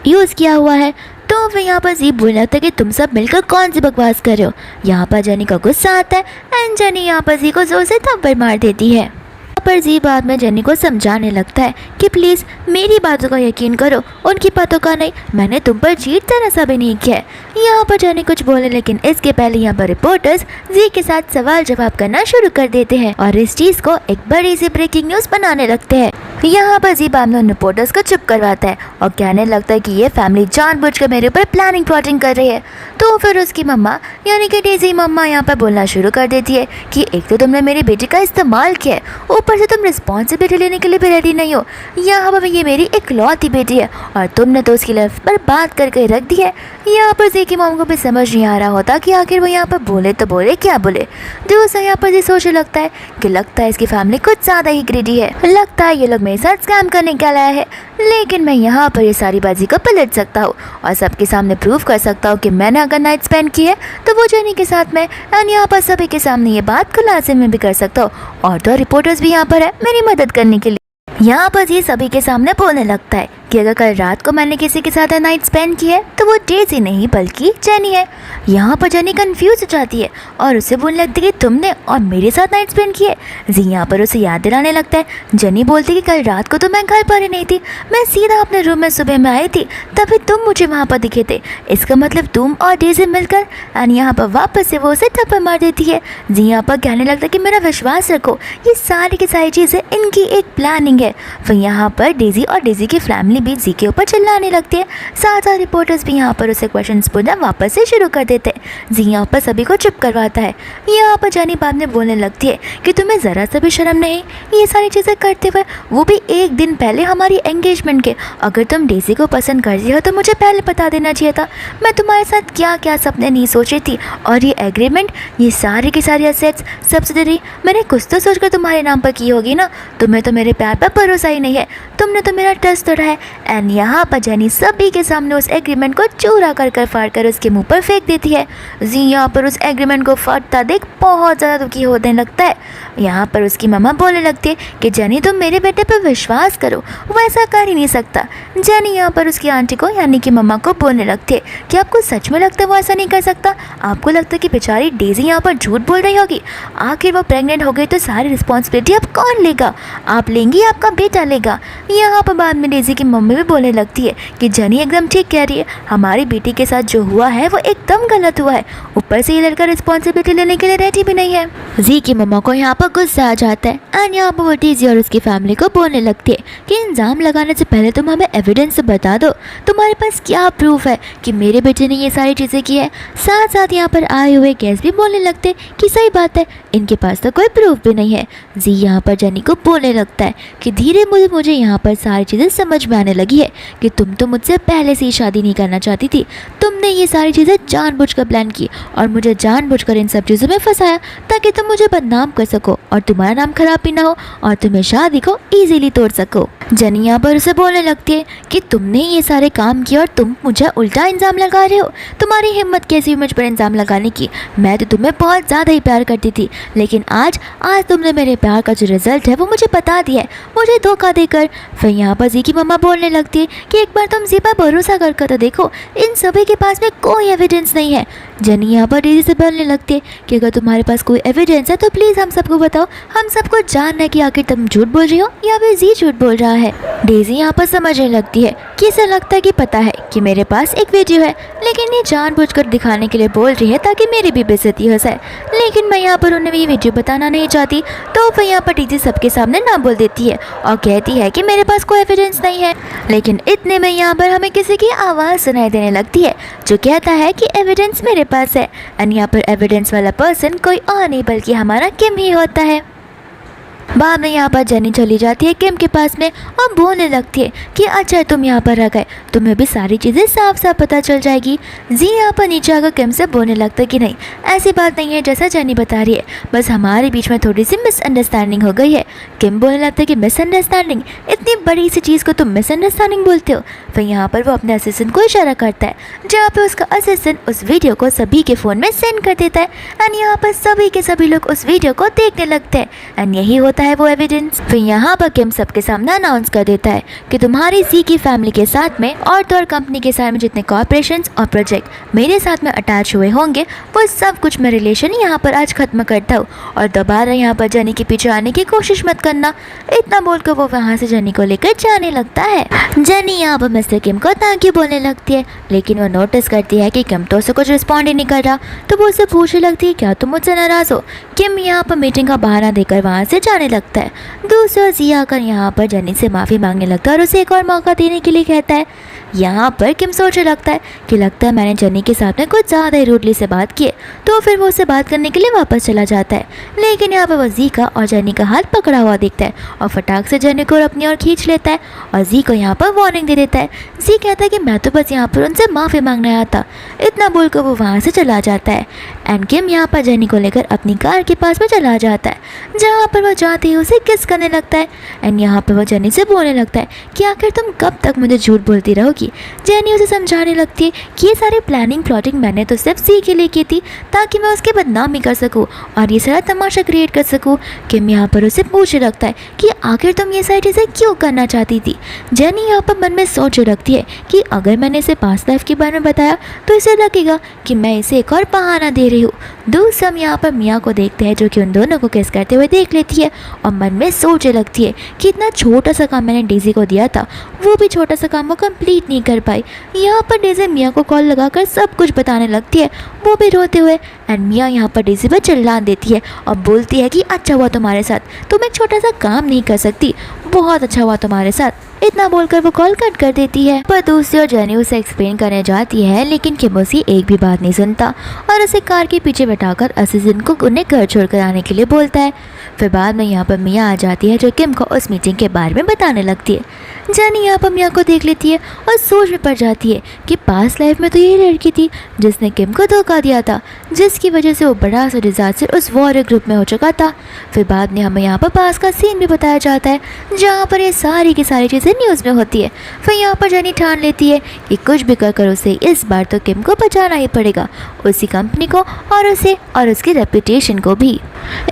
यूज़ किया हुआ है। तो फिर यहाँ पर जी बोलने लगता है कि तुम सब मिलकर कौन सी बकवास कर रहे हो। यहाँ पर जेनी का गुस्सा आता है एंड जेनी यहाँ पर जी को जोर से थप्पड़ मार देती है। पर जी बाद में जेनी को समझाने लगता है कि प्लीज़ मेरी बातों का यकीन करो, उनकी बातों का नहीं, मैंने तुम पर चीट तरह सा भी नहीं किया है। यहाँ पर जेनी कुछ बोले लेकिन इसके पहले यहाँ पर रिपोर्टर्स जी के साथ सवाल जवाब करना शुरू कर देते हैं और इस चीज़ को एक बड़ी सी ब्रेकिंग न्यूज़ बनाने लगते हैं। यहाँ पर जी बाद में उन रिपोर्टर्स को चुप करवाता है और कहने लगता है कि ये फैमिली जानबूझकर मेरे ऊपर प्लानिंग प्लॉटिंग कर रही है। तो फिर उसकी मम्मा यानी कि डेज़ी मम्मा यहाँ पर बोलना शुरू कर देती है कि एक तो तुमने मेरी बेटी का इस्तेमाल किया है, ऊपर से तुम रिस्पॉन्सिबिलिटी लेने के लिए भी रेडी नहीं हो। यहाँ पर ये मेरी इकलौती बेटी है और तुमने तो उसकी लाइफ पर बात करके रख दी है। यहाँ पर जी की मॉम को भी समझ नहीं आ रहा होता कि आखिर वो यहाँ पर बोले तो बोले क्या बोले। दूसरा यहाँ पर जी सोचने लगता है कि लगता है इसकी फैमिली कुछ ज़्यादा ही ग्रीडी है, लगता है ये लोग मेरे साथ स्कैम करने के लाया है, लेकिन मैं यहाँ पर ये सारी बाजी को पलट सकता हूँ और सबके सामने प्रूव कर सकता हूँ कि मैंने अगर नाइट स्पेंड की है तो वो जेनी के साथ में, एंड यहाँ पर सभी के सामने ये बात खुलासे में भी कर सकता हूँ और तो रिपोर्टर्स भी यहाँ पर है मेरी मदद करने के लिए। यहाँ पर ये सभी के सामने बोलने लगता है कि अगर कल रात को मैंने किसी के साथ नाइट स्पेंड की है तो वो डेज़ी नहीं बल्कि जेनी है। यहाँ पर जेनी कंफ्यूज हो जाती है और उसे बोलने लगती है कि तुमने और मेरे साथ नाइट स्पेंड की है। जी यहाँ पर उसे याद दिलाने लगता है। जेनी बोलती कि कल रात को तो मैं घर पर ही नहीं थी, मैं सीधा अपने रूम में सुबह में आई थी, तभी तुम मुझे वहाँ पर दिखे थे, इसका मतलब तुम और डेज़ी मिलकर। एंड यहाँ पर वापस से वो उसे थप्पड़ मार देती है। जी यहाँ पर कहने लगता है कि मेरा विश्वास रखो, ये सारी की सारी चीज़ें इनकी एक प्लानिंग है। फिर यहाँ पर डेज़ी और डेज़ी की फैमिली भी जी के ऊपर चिल्लाने लगती है। साथ साथ रिपोर्टर्स भी यहाँ पर उसे क्वेश्चंस पूछना वापस से शुरू कर देते हैं। जी यहाँ पर सभी को चुप करवाता है। यहाँ पर जेनी बाद में बोलने लगती है कि तुम्हें ज़रा सा भी शर्म नहीं ये सारी चीज़ें करते हुए, वो भी एक दिन पहले हमारी एंगेजमेंट के। अगर तुम डेज़ी को पसंद करती हो तो मुझे पहले बता देना चाहिए था, मैं तुम्हारे साथ क्या क्या सपने नहीं सोची थी। और ये एग्रीमेंट, ये सारी की सारी एसेट्स, सब्सिडरी मैंने कुछ तो सोचकर तुम्हारे नाम पर की होगी ना। तुम्हें तो मेरे प्यार पर भरोसा ही नहीं है, तुमने तो मेरा ट्रस्ट तोड़ा है। एंड यहाँ पर जेनी सभी के सामने उस एग्रीमेंट को चूरा कर फाड़ कर उसके मुंह पर फेंक देती है। जी यहाँ पर उस एग्रीमेंट को फटता देख बहुत ज़्यादा दुखी होने लगता है। यहाँ पर उसकी मम्मा बोलने लगती है कि जेनी तुम मेरे बेटे पर विश्वास करो, वो ऐसा कर ही नहीं सकता। जेनी यहाँ पर उसकी आंटी को यानी कि मम्मा को बोलने लगती है कि आपको सच में लगता है वो ऐसा नहीं कर सकता? आपको लगता है कि बेचारी डेज़ी यहाँ पर झूठ बोल रही होगी? आखिर वो प्रेग्नेंट हो गई तो सारी रिस्पॉन्सिबिलिटी अब कौन लेगा? आप लेंगी, आपका बेटा लेगा। यहाँ पर बाद में डेज़ी की मम्मी भी बोलने लगती है कि जेनी एकदम ठीक कह रही है, हमारी बेटी के साथ जो हुआ है वो एकदम गलत हुआ है, ऊपर से ये लड़का रिस्पॉन्सिबिलिटी लेने के लिए रेडी भी नहीं है। जी की मम्मा को यहाँ पर गुस्सा आ जाता है एंड यहाँ पर वो डेज़ी और उसकी फैमिली को बोलने लगती है कि इल्ज़ाम लगाने से पहले तुम हमें एविडेंस बता दो, तुम्हारे पास क्या प्रूफ है कि मेरे बेटे ने ये सारी चीज़ें की है। साथ साथ यहाँ पर आए हुए गेस्ट भी बोलने लगते कि सही बात है, इनके पास तो कोई प्रूफ भी नहीं है। जी यहाँ पर जेनी को बोलने लगता है कि धीरे मुझे यहाँ पर सारी चीज़ें समझ में आने लगी है कि तुम तो मुझसे पहले से ही शादी नहीं करना चाहती थी, तुमने ये सारी चीज़ें जानबूझकर प्लान की और मुझे जानबूझकर इन सब चीज़ों में फंसाया ताकि तुम मुझे बदनाम कर सको और तुम्हारा नाम खराब भी ना हो और तुम्हें शादी को ईजीली तोड़ सको। जनी यहाँ पर उसे बोलने लगती है कि तुमने ये सारे काम किए और तुम मुझे उल्टा इल्ज़ाम लगा रहे हो। तुम्हारी हिम्मत कैसी हुई मुझ पर इल्ज़ाम लगाने की? मैं तो तुम्हें बहुत ज़्यादा ही प्यार करती थी, लेकिन आज तुमने मेरे प्यार का जो रिजल्ट है वो मुझे बता दिया है, मुझे धोखा देकर। फिर यहाँ पर जी की मम्मा बोलने लगती है कि एक बार तुम जी पर भरोसा कर तो देखो, इन सभी के पास में कोई एविडेंस नहीं है। जनी यहाँ पर डेजी से बोलने लगती है कि अगर तुम्हारे पास कोई एविडेंस है तो प्लीज़ हम सबको बताओ, हम सबको जानना है कि आखिर तुम झूठ बोल रही हो या फिर जी झूठ बोल रहा है। डेजी यहाँ पर समझने लगती है कि इसे लगता है कि पता है कि मेरे पास एक वीडियो है, लेकिन ये जानबूझकर दिखाने के लिए बोल रही है ताकि मेरी भी बेइज्जती हो जाए। लेकिन मैं यहाँ पर उन्हें ये वीडियो बताना नहीं चाहती, तो फिर यहाँ पर डेजी सबके सामने ना बोल देती है और कहती है कि मेरे पास कोई एविडेंस नहीं है। लेकिन इतने में यहाँ पर हमें किसी की आवाज़ सुनाई देने लगती है जो कहता है कि एविडेंस मेरे पास है। एंड यहाँ पर एविडेंस वाला पर्सन कोई और नहीं बल्कि हमारा किम ही होता है। बाद में यहाँ पर जनी चली जाती है किम के पास में और बोलने लगती है कि अच्छा तुम यहाँ पर रह गए, तुम्हें भी सारी चीज़ें साफ साफ पता चल जाएगी। जी यहाँ पर नीचे आकर किम से बोलने लगता है कि नहीं, ऐसी बात नहीं है जैसा जनी बता रही है, बस हमारे बीच में थोड़ी सी मिसअंडरस्टैंडिंग हो गई है। किम बोलने लगता है कि मिसअंडरस्टैंडिंग? इतनी बड़ी सी चीज़ को तुम मिसअंडरस्टैंडिंग बोलते हो? फिर यहाँ पर वो अपने असिस्टेंट को इशारा करता है, जहाँ पर उसका असिस्टेंट उस वीडियो को सभी के फ़ोन में सेंड कर देता है। एंड यहाँ पर सभी के सभी लोग उस वीडियो को देखने लगते हैं एंड यही होता है वो एविडेंस। फिर यहाँ पर किम सबके सामने अनाउंस कर देता है कि तुम्हारी जी की फैमिली के साथ में और तो और कंपनी के साथ में जितने कॉर्पोरेशंस और प्रोजेक्ट मेरे साथ में अटैच हुए होंगे वो सब कुछ मैं रिलेशन यहाँ पर आज खत्म करता हूँ और दोबारा यहाँ पर जनी के पीछे आने की कोशिश मत करना। इतना बोलकर वो वहाँ से जनी को लेकर जाने लगता है। जनी यहाँ पर मिस्टर किम को थैंक यू बोलने लगती है, लेकिन वो नोटिस करती है कि किम तो उसे कुछ रिस्पॉन्ड ही नहीं कर रहा, तो वो उसे पूछने लगती है क्या तुम मुझसे नाराज़ हो। किम यहाँ पर मीटिंग का बहाना देकर वहाँ से जाने लगता है। दूसरा जी आकर यहाँ पर जनी से माफ़ी मांगने लगता है और उसे एक और मौका देने के लिए कहता है। यहाँ पर किम सोचने लगता है कि लगता है मैंने जनी के साथ में कुछ ज़्यादा ही रूडली से बात की, तो फिर वो उससे बात करने के लिए वापस चला जाता है। लेकिन यहाँ पर वो जी का और जनी का हाथ पकड़ा हुआ दिखता है और फटाक से जनी को अपनी ओर खींच लेता है और जी को यहाँ पर वार्निंग दे देता है। जी कहता है कि मैं तो बस यहाँ पर उनसे माफ़ी मांगने आया था। इतना बोलकर वो वहाँ से चला जाता है एंड किम यहाँ पर जनी को लेकर अपनी कार के पास में चला जाता है, जहाँ पर वो जाते ही उसे किस करने लगता है। एंड यहाँ पर वो जनी से बोलने लगता है कि आखिर तुम कब तक मुझे झूठ बोलती रहोगी। जनी उसे समझाने लगती है कि ये सारी प्लानिंग प्लॉटिंग मैंने तो सिर्फ सी के लिए की थी ताकि मैं उसकी बदनामी कर सकूं और ये सारा तमाशा क्रिएट कर सकूं। किम यहाँ पर उसे पूछने लगता है कि आखिर तुम ये सारी चीज़ें क्यों करना चाहती थी। जनी यहाँ पर मन में सोच रखती है कि अगर मैंने इसे पास्ट लाइफ के बारे में बताया तो इसे लगेगा कि मैं इसे एक और बहाना दे रही हूँ। दूसरा हम यहाँ पर मिया को देखते हैं जो कि उन दोनों को किस करते हुए देख लेती है और मन में सोचने लगती है कि इतना छोटा सा काम मैंने डेजी को दिया था, वो भी छोटा सा काम वो कंप्लीट नहीं कर पाई। यहाँ पर डेजी मिया को कॉल लगाकर सब कुछ बताने लगती है, वो भी रोते हुए। एंड मिया यहाँ पर डेजी पर चिल्ला देती है और बोलती है कि अच्छा हुआ तुम्हारे साथ, तुम एक छोटा सा काम नहीं कर सकती, बहुत अच्छा हुआ तुम्हारे साथ। इतना बोलकर वो कॉल कट कर देती है। पर दूसरी ओर जनी उसे एक्सप्लेन करने जाती है, लेकिन किम उसकी एक भी बात नहीं सुनता और उसे कार के पीछे बैठाकर असिस्टेंट को उन्हें घर छोड़कर आने के लिए बोलता है। फिर बाद में यहाँ पर मिया आ जाती है जो किम को उस मीटिंग के बारे में बताने लगती है। जनी यहाँ पर मिया को देख लेती है और सोच में पड़ जाती है कि पास्ट लाइफ में तो यही लड़की थी जिसने किम को धोखा दिया था, जिसकी वजह से वो बड़ा सा डिजास्टर उस वॉरियर ग्रुप में हो चुका था। फिर बाद में हमें यहाँ पर पास का सीन भी बताया जाता है जहाँ पर ये सारी की सारी चीज़ें न्यूज़ में होती है। फिर यहाँ पर जनी ठान लेती है कि कुछ भी कर उसे इस बार तो किम को बचाना ही पड़ेगा, उसी कंपनी को और उसे और उसकी रेपुटेशन को भी।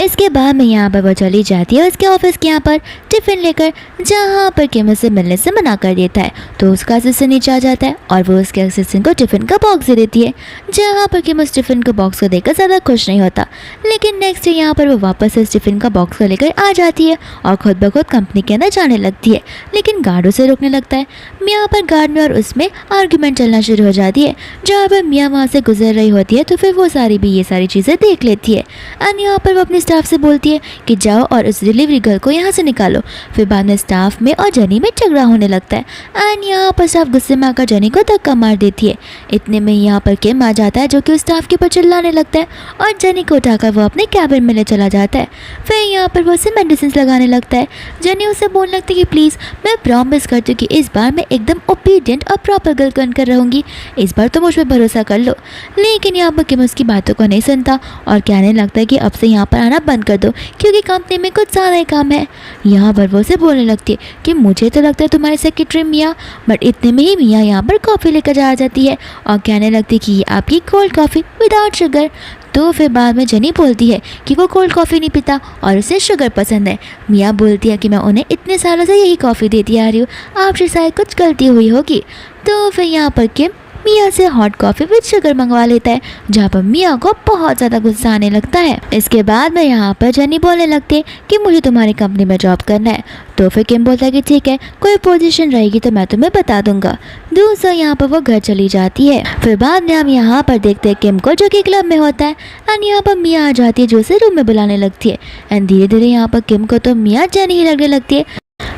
इसके बाद में यहाँ पर वो चली जाती है उसके ऑफिस के यहाँ पर टिफ़िन लेकर, जहाँ पर किम उसे मिलने से मना कर देता है, तो उसका असिस्टेंट नीचे आ जाता है और वो उसके असिस्टेंट को टिफ़िन का बॉक्स दे देती है, जहाँ पर किम उस टिफ़िन के बॉक्स को देखकर ज़्यादा खुश नहीं होता। लेकिन नेक्स्ट डे यहाँ पर वो वापस उस टिफ़िन का बॉक्स को लेकर आ जाती है और खुद ब खुद कंपनी के अंदर जाने लगती है, लेकिन गार्ड उसे रोकने लगता है। यहाँ पर गार्ड में और उसमें आर्ग्यूमेंट चलना शुरू हो जाती है, जहाँ पर मियाँ वहाँ से गुजर रही होती है, तो फिर वो सारी भी ये सारी चीज़ें देख लेती है। एंड यहाँ पर वो अपने स्टाफ से बोलती है कि जाओ और उस डिलीवरी गर्ल को यहाँ से निकालो। फिर बाद में स्टाफ में और जनी में झगड़ा होने लगता है एंड यहाँ पर स्टाफ गुस्से में आकर जनी को धक्का मार देती है। इतने में यहाँ पर किम आ जाता है जो कि उस स्टाफ के ऊपर चिल्लाने लगता है और जनी को उठाकर वो अपने कैबिन में ले चला जाता है। फिर यहाँ पर वो उसे मेडिसिन लगाने लगता है। जनी उसे बोलने लगती है कि प्लीज़ मैं प्रॉमिस करती हूँ कि इस बार मैं एकदम ओबीडियंट और प्रॉपर गर्ल बनकर रहूँगी, इस बार तो मुझ पर भरोसा कर लो। लेकिन यहाँ पर किम उसकी बातों को नहीं सुनता और कहने लगता है कि अब से यहाँ पर आना बंद कर दो क्योंकि कंपनी में कुछ ज़्यादा ही काम है। यहाँ पर वो उसे बोलने लगती है कि मुझे तो लगता है तुम्हारी सेक्रेटरी मिया, बट इतने में ही मिया यहाँ पर कॉफ़ी लेकर जा जाती है और कहने लगती है कि ये आपकी कोल्ड कॉफ़ी विदाउट शुगर। तो फिर बाद में जेनी बोलती है कि वो कोल्ड कॉफ़ी नहीं पीता और उसे शुगर पसंद है। मिया बोलती है कि मैं उन्हें इतने सालों से यही कॉफ़ी देती आ रही हूँ, आपसे शायद कुछ गलती हुई होगी। तो फिर यहाँ पर किम मिया से हॉट कॉफ़ी विद शुगर मंगवा लेता है, जहाँ पर मिया को बहुत ज़्यादा गुस्सा आने लगता है। इसके बाद में यहाँ पर जेनी बोलने लगती है कि मुझे तुम्हारी कंपनी में जॉब करना है। तो फिर किम बोलता है कि ठीक है, कोई पोजीशन रहेगी तो मैं तुम्हें बता दूंगा। दूसरा यहाँ पर वो घर चली जाती है। फिर बाद में हम यहाँ पर देखते हैं किम को, जो कि क्लब में होता है, एंड यहाँ पर मिया आ जाती है जो उसे रूम में बुलाने लगती है। एंड धीरे धीरे यहाँ पर किम को तो मिया जेनी ही लगने लगती है,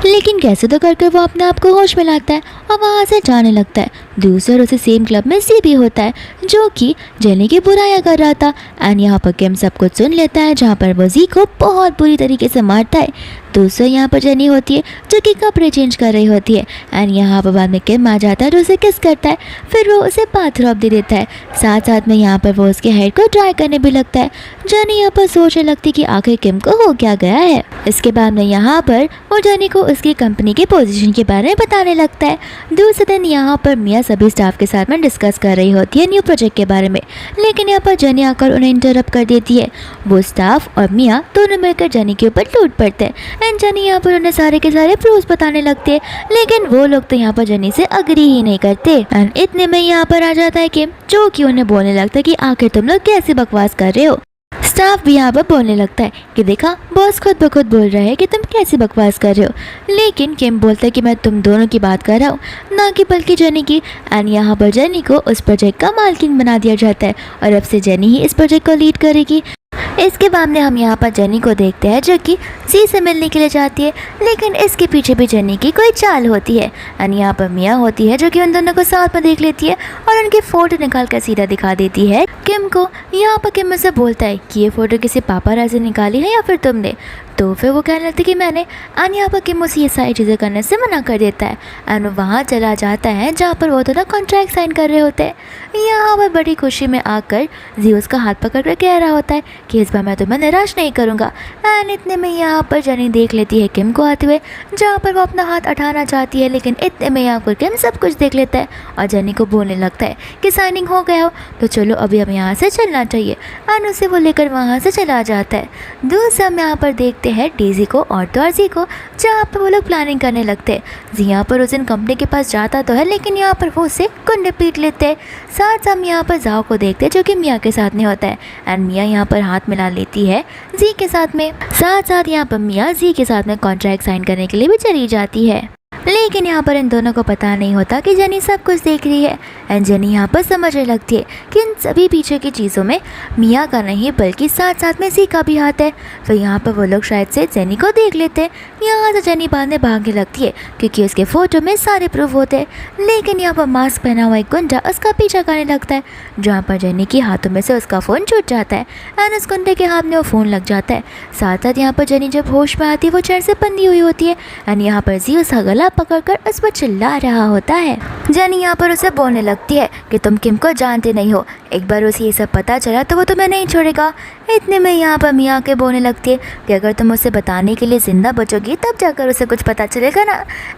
लेकिन कैसे तो कर वो अपने आप को होश में लाता है और वहाँ से जाने लगता है। दूसरा उसे सेम क्लब में सी भी होता है जो कि जेनी की बुराइयां कर रहा था। एंड यहाँ पर किम सब कुछ सुन लेता है, जहाँ पर वो जी को बहुत बुरी तरीके से मारता है। दूसरा यहाँ पर जेनी होती है जो कि कपड़े चेंज कर रही होती है। एंड यहाँ पर बाद में किम आ जाता है और उसे किस करता है, फिर वो उसे बाथरॉब दे देता है। साथ साथ में यहाँ पर वो उसके हेयर को ड्राई करने भी लगता है। जेनी यहाँ पर सोचने लगती कि आखिर किम को हो क्या गया है। इसके बाद में यहाँ पर वो जेनी को उसकी कंपनी के पोजीशन के बारे में बताने लगता है। दूसरे दिन यहाँ पर मिया सभी स्टाफ के साथ में डिस्कस कर रही होती है न्यू प्रोजेक्ट के बारे में, लेकिन यहाँ पर जेनी आकर उन्हें इंटरप्ट कर देती है। वो स्टाफ और मिया दोनों मिलकर जेनी के ऊपर टूट पड़ते हैं एंड जेनी यहाँ पर उन्हें सारे के सारे प्रूफ्स बताने लगते हैं, लेकिन वो लोग तो यहाँ पर जेनी से अग्री ही नहीं करते। एंड इतने में यहाँ पर आ जाता है किम, जो कि उन्हें बोलने लगता है कि आखिर तुम लोग कैसे बकवास कर रहे हो। स्टाफ भी यहाँ पर बोलने लगता है कि देखा, बॉस खुद ब खुद बोल रहा है कि तुम कैसी बकवास कर रहे हो, लेकिन किम बोलता है कि मैं तुम दोनों की बात कर रहा हूँ, ना कि बल्कि जेनी की। एंड यहाँ पर जेनी को उस प्रोजेक्ट का मालकिन बना दिया जाता है और अब से जेनी ही इस प्रोजेक्ट को लीड करेगी। इसके बाद में हम यहाँ पर जेनी को देखते हैं जो कि जी से मिलने के लिए जाती है, लेकिन इसके पीछे भी जेनी की कोई चाल होती है। एंड यहाँ पर मिया होती है जो कि उन दोनों को साथ में देख लेती है और उनकी फ़ोटो निकाल कर सीधा दिखा देती है किम को। यहाँ पर किम से बोलता है कि ये फ़ोटो किसी पापाराज़ी ने निकाली है या फिर तुमने। तो फिर वो कहने लगती कि मैंने। एंड यहाँ पर किम उसे ये सारी चीज़ें करने से मना कर देता है एंड वो वहाँ चला जाता है जहाँ पर वो दोनों कॉन्ट्रैक्ट साइन कर रहे होते हैं। यहाँ पर बड़ी खुशी में आकर जी उसका हाथ पकड़ कर कह रहा होता है कि इस बार मैं तुम्हें निराश नहीं करूँगा। एंड इतने में यहाँ पर जेनी देख लेती है किम को आते हुए, जहाँ पर वो अपना हाथ उठाना चाहती है, लेकिन इतने में यहाँ पर किम सब कुछ देख लेता है और जेनी को बोलने लगता है कि साइनिंग हो गया हो तो चलो अभी हम यहाँ से चलना चाहिए। एंड उसे वो लेकर वहाँ से चला जाता है। दूसरा हम यहाँ पर देखते हैं डेजी को और डॉर्जी को, जहाँ पर वो लोग प्लानिंग करने लगते हैं। जी यहाँ पर उस दिन कंपनी के पास जाता तो है, लेकिन यहाँ पर वो उसे कुंडे पीट लेते हैं। साथ हम यहाँ पर जाओ को देखते हैं जो कि मिया के साथ में होता है एंड मिया यहाँ पर हाथ मिला लेती है जी के साथ में। साथ साथ यहाँ पर मिया जी के साथ में कॉन्ट्रैक्ट साइन करने के लिए भी चली जाती है, लेकिन यहाँ पर इन दोनों को पता नहीं होता कि जेनी सब कुछ देख रही है। एंड जेनी यहाँ पर समझने लगती है कि इन सभी पीछे की चीज़ों में मिया का नहीं बल्कि साथ साथ में जी का भी हाथ है। तो यहाँ पर वो लोग शायद से जेनी को देख लेते हैं। यहाँ से जेनी बाद में भागने लगती है क्योंकि उसके फ़ोटो में सारे प्रूफ होते हैं, लेकिन यहाँ पर मास्क पहना हुआ एक गुंडा उसका पीछा करने लगता है, जहाँ पर जेनी के हाथों में से उसका फ़ोन छूट जाता है एंड उस गुंडे के हाथ में वो फ़ोन लग जाता है। साथ साथ यहाँ पर जेनी जब होश में आती है वो चेयर से बंधी हुई होती है एंड यहाँ पर जी उसका गला पकड़कर उस पर चिल्ला रहा होता है। जेनी यहाँ पर उसे बोलने लगती है कि तुम किम को जानते नहीं हो, एक बार उसे ये सब पता चला तो वो तुम्हें नहीं छोड़ेगा। इतने में यहाँ पर मिया के बोलने लगती है कि अगर तुम उसे बताने के लिए ज़िंदा बचोगी तब जाकर उसे कुछ पता चलेगा ना।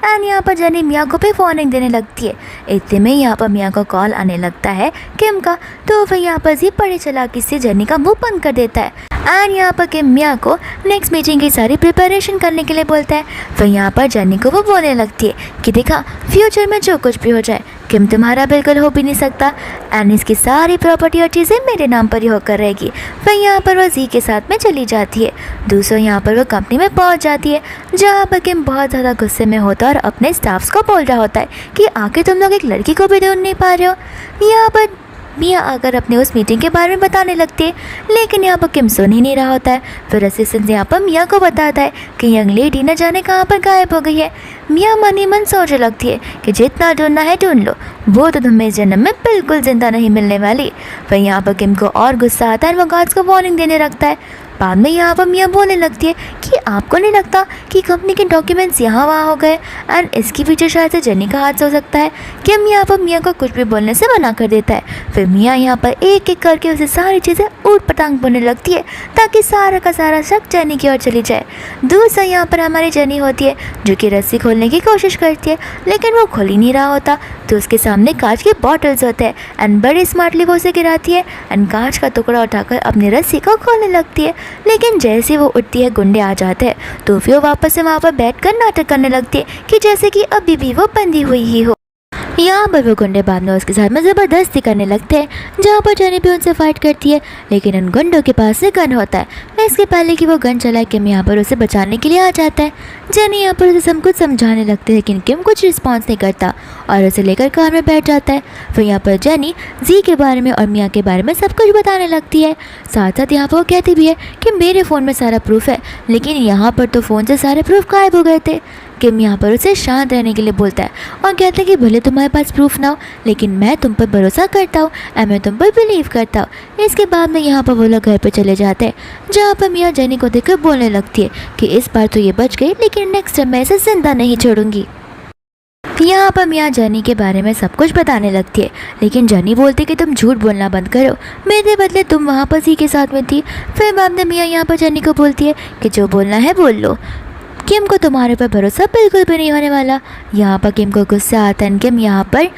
एंड यहाँ पर जेनी मिया को भी वार्निंग देने लगती है। इतने में यहाँ पर मिया को कॉल आने लगता है किम का, तो फिर यहाँ पर जी बड़े चालाकी से जेनी का मुँह बंद कर देता है एंड यहाँ पर किम मिया को नेक्स्ट मीटिंग की सारी प्रिपरेशन करने के लिए बोलता है। फिर यहाँ पर जेनी को वो बोलने लगती है कि देखा, फ्यूचर में जो कुछ भी हो जाए किम तुम्हारा बिल्कुल हो भी नहीं सकता एंड इसकी सारी प्रॉपर्टी और चीज़ें मेरे नाम पर ही होकर रहेगी। फिर यहाँ पर वो जी के साथ में चली जाती है। दूसरों यहाँ पर वो कंपनी में पहुँच जाती है, जहाँ पर किम बहुत ज़्यादा गुस्से में होता है और अपने स्टाफ्स को बोल रहा होता है कि आखिर तुम लोग एक लड़की को भी ढूंढ नहीं पा रहे हो। यहाँ पर मिया आकर अपने उस मीटिंग के बारे में बताने लगती है, लेकिन यहाँ पर किम सुन ही नहीं रहा होता है। फिर असिस्टेंट यहाँ पर मिया को बताता है कि यंग लेडी न जाने कहाँ पर गायब हो गई है। मिया मन ही मन सोचने लगती है कि जितना ढूंढना है ढूंढ लो, वो तो तुम्हें इस जन्म में बिल्कुल जिंदा नहीं मिलने वाली। फिर यहाँ पर किम को और गुस्सा आता है और वो गार्ड्स को वार्निंग देने लगता है। बाद में यहाँ पर मिया बोलने लगती है कि आपको नहीं लगता कि कंपनी के डॉक्यूमेंट्स यहाँ वहाँ हो गए एंड इसके पीछे शायद से जेनी का हाथ हो सकता है। कि मिया पर मिया को कुछ भी बोलने से मना कर देता है। फिर मिया यहाँ पर एक एक करके उसे सारी चीज़ें ऊट पटांग बोलने लगती है ताकि सारा का सारा शक जेनी की ओर चली जाए। दूसरा यहाँ पर हमारी जेनी होती है जो कि रस्सी खोलने की कोशिश करती है लेकिन वो खुल ही नहीं रहा होता। तो उसके सामने कांच के बॉटल्स होते हैं एंड बड़ी स्मार्टली वो उसे गिराती है एंड कांच का टुकड़ा उठाकर अपनी रस्सी को खोलने लगती है। लेकिन जैसे वो उठती है गुंडे आ जाते हैं तो फिर वो वापस से वहाँ पर बैठकर नाटक करने लगती है कि जैसे कि अभी भी वो बंधी हुई ही हो। यहाँ पर वो गुंडे बाद में उसके साथ में ज़बरदस्ती करने लगते हैं जहाँ पर जेनी भी उनसे फाइट करती है लेकिन उन गुंडों के पास से गन होता है। इसके पहले कि वो गन चलाए किम यहाँ पर उसे बचाने के लिए आ जाता है। जेनी यहाँ पर उसे सब कुछ समझाने लगती है लेकिन किम कुछ रिस्पॉन्स नहीं करता और उसे लेकर कार में बैठ जाता है। फिर यहाँ पर जेनी जी के बारे में और मिया के बारे में सब कुछ बताने लगती है। साथ साथ यहाँ पर वो कहती भी है कि मेरे फ़ोन में सारा प्रूफ है लेकिन यहाँ पर तो फ़ोन से सारे प्रूफ गायब हो गए थे। किम यहाँ पर उसे शांत रहने के लिए बोलता है और कहता है कि भले तुम्हारे पास प्रूफ ना हो लेकिन मैं तुम पर भरोसा करता हूँ और मैं तुम पर बिलीव करता हूँ। इसके बाद में यहाँ पर वो लोग घर पर चले जाते हैं जहाँ पर मिया जेनी को देखकर बोलने लगती है कि इस बार तो ये बच गई लेकिन नेक्स्ट टाइम मैं इसे जिंदा नहीं छोड़ूंगी। यहाँ पर मिया जेनी के बारे में सब कुछ बताने लगती है लेकिन जेनी बोलती है कि तुम झूठ बोलना बंद करो, मेरे बदले तुम वहाँ पर सी के साथ में थी। फिर बाद में मिया यहाँ पर जेनी को बोलती है कि जो बोलना है बोल लो, किम को तुम्हारे पर भरोसा बिल्कुल भी नहीं होने वाला। यहाँ पर किम को गुस्सा आता है। किम यहाँ पर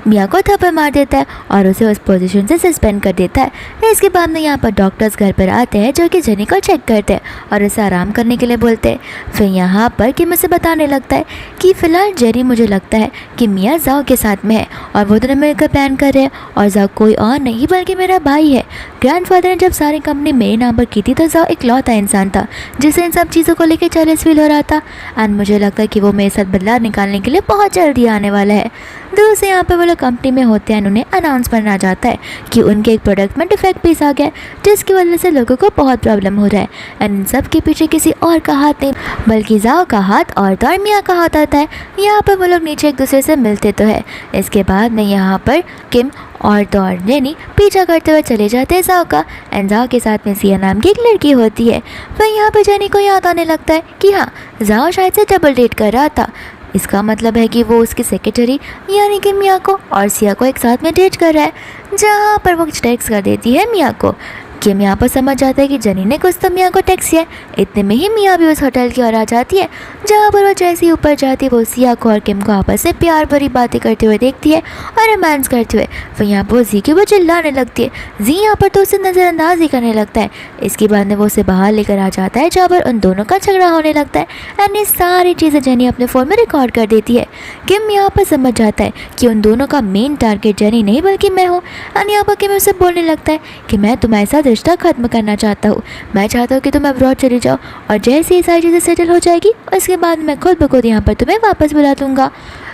मिया को थप्पड़ मार देता है और उसे उस पोजीशन से सस्पेंड कर देता है। इसके बाद में यहाँ पर डॉक्टर्स घर पर आते हैं जो कि जेनी को चेक करते हैं और उसे आराम करने के लिए बोलते हैं। फिर यहाँ पर किम उसे बताने लगता है कि फ़िलहाल जेनी मुझे लगता है कि मिया जाओ के साथ में है और वो दोनों मिलकर प्लान कर रहे हैं और जाओ कोई और नहीं बल्कि मेरा भाई है। ग्रैंडफादर ने जब सारी कंपनी मेरे नाम पर की थी तो जाओ इकलौता इंसान था जिसे इन सब चीज़ों को लेकर चैलेंज फील हो रहा था एंड मुझे लगता है कि वो मेरे साथ बदलाव निकालने के लिए बहुत जल्दी आने वाला है। दूसरे यहाँ पर वो लोग कंपनी में होते हैं। उन्हें अनाउंस करना चाहता है कि उनके एक प्रोडक्ट में डिफेक्ट पीस आ गया जिसकी वजह से लोगों को बहुत प्रॉब्लम हो रहा है एंड इन सब के पीछे किसी और का हाथ नहीं बल्कि जाओ का हाथ और तो मिया का हाथ आता है। यहाँ पर वो लोग नीचे एक दूसरे से मिलते तो है। इसके बाद में यहाँ पर किम और तो और जेनी पीछा करते हुए चले जाते हैं जाओ का एंड जाओ के साथ में सिया नाम की एक लड़की होती है। फिर यहाँ पर जेनी को याद आने लगता है कि हाँ जाओ शायद से डबल डेट कर रहा था। इसका मतलब है कि वो उसकी सेक्रेटरी यानी कि मिया को और सिया को एक साथ में डेट कर रहा है। जहाँ पर वो टेक्स्ट कर देती है मिया को। किम यहाँ पर समझ जाता है कि जेनी ने कुछ तो मिया को टेक्स्ट किया। इतने में ही मिया भी उस होटल की ओर आ जाती है जहाँ पर वो जैसे ही ऊपर जाती है वो सिया को और किम को आपस से प्यार भरी बातें करते हुए देखती है और रोमांस करते हुए। फिर यहाँ पर वो जी के वो चिल्लाने लगती है। जी यहाँ पर तो उसे नज़रअंदाज ही करने लगता है। इसके बाद में वो उसे बाहर लेकर आ जाता है जहाँ पर उन दोनों का झगड़ा होने लगता है एंड ये सारी चीज़ें जेनी अपने फ़ोन में रिकॉर्ड कर देती है। किम यहाँ पर समझ जाता है कि उन दोनों का मेन टारगेट जेनी नहीं बल्कि मैं हूँ एंड यहाँ पर किम उसे बोलने लगता है कि मैं तुम्हारे साथ रिश्ता ख़त्म करना चाहता हूँ। मैं चाहता हूँ कि तुम अब्रॉड चली जाओ और जैसे ही सारी चीज़ें सेटल हो जाएगी उसके बाद मैं खुद ब खुद यहाँ पर तुम्हें वापस बुला दूँगा।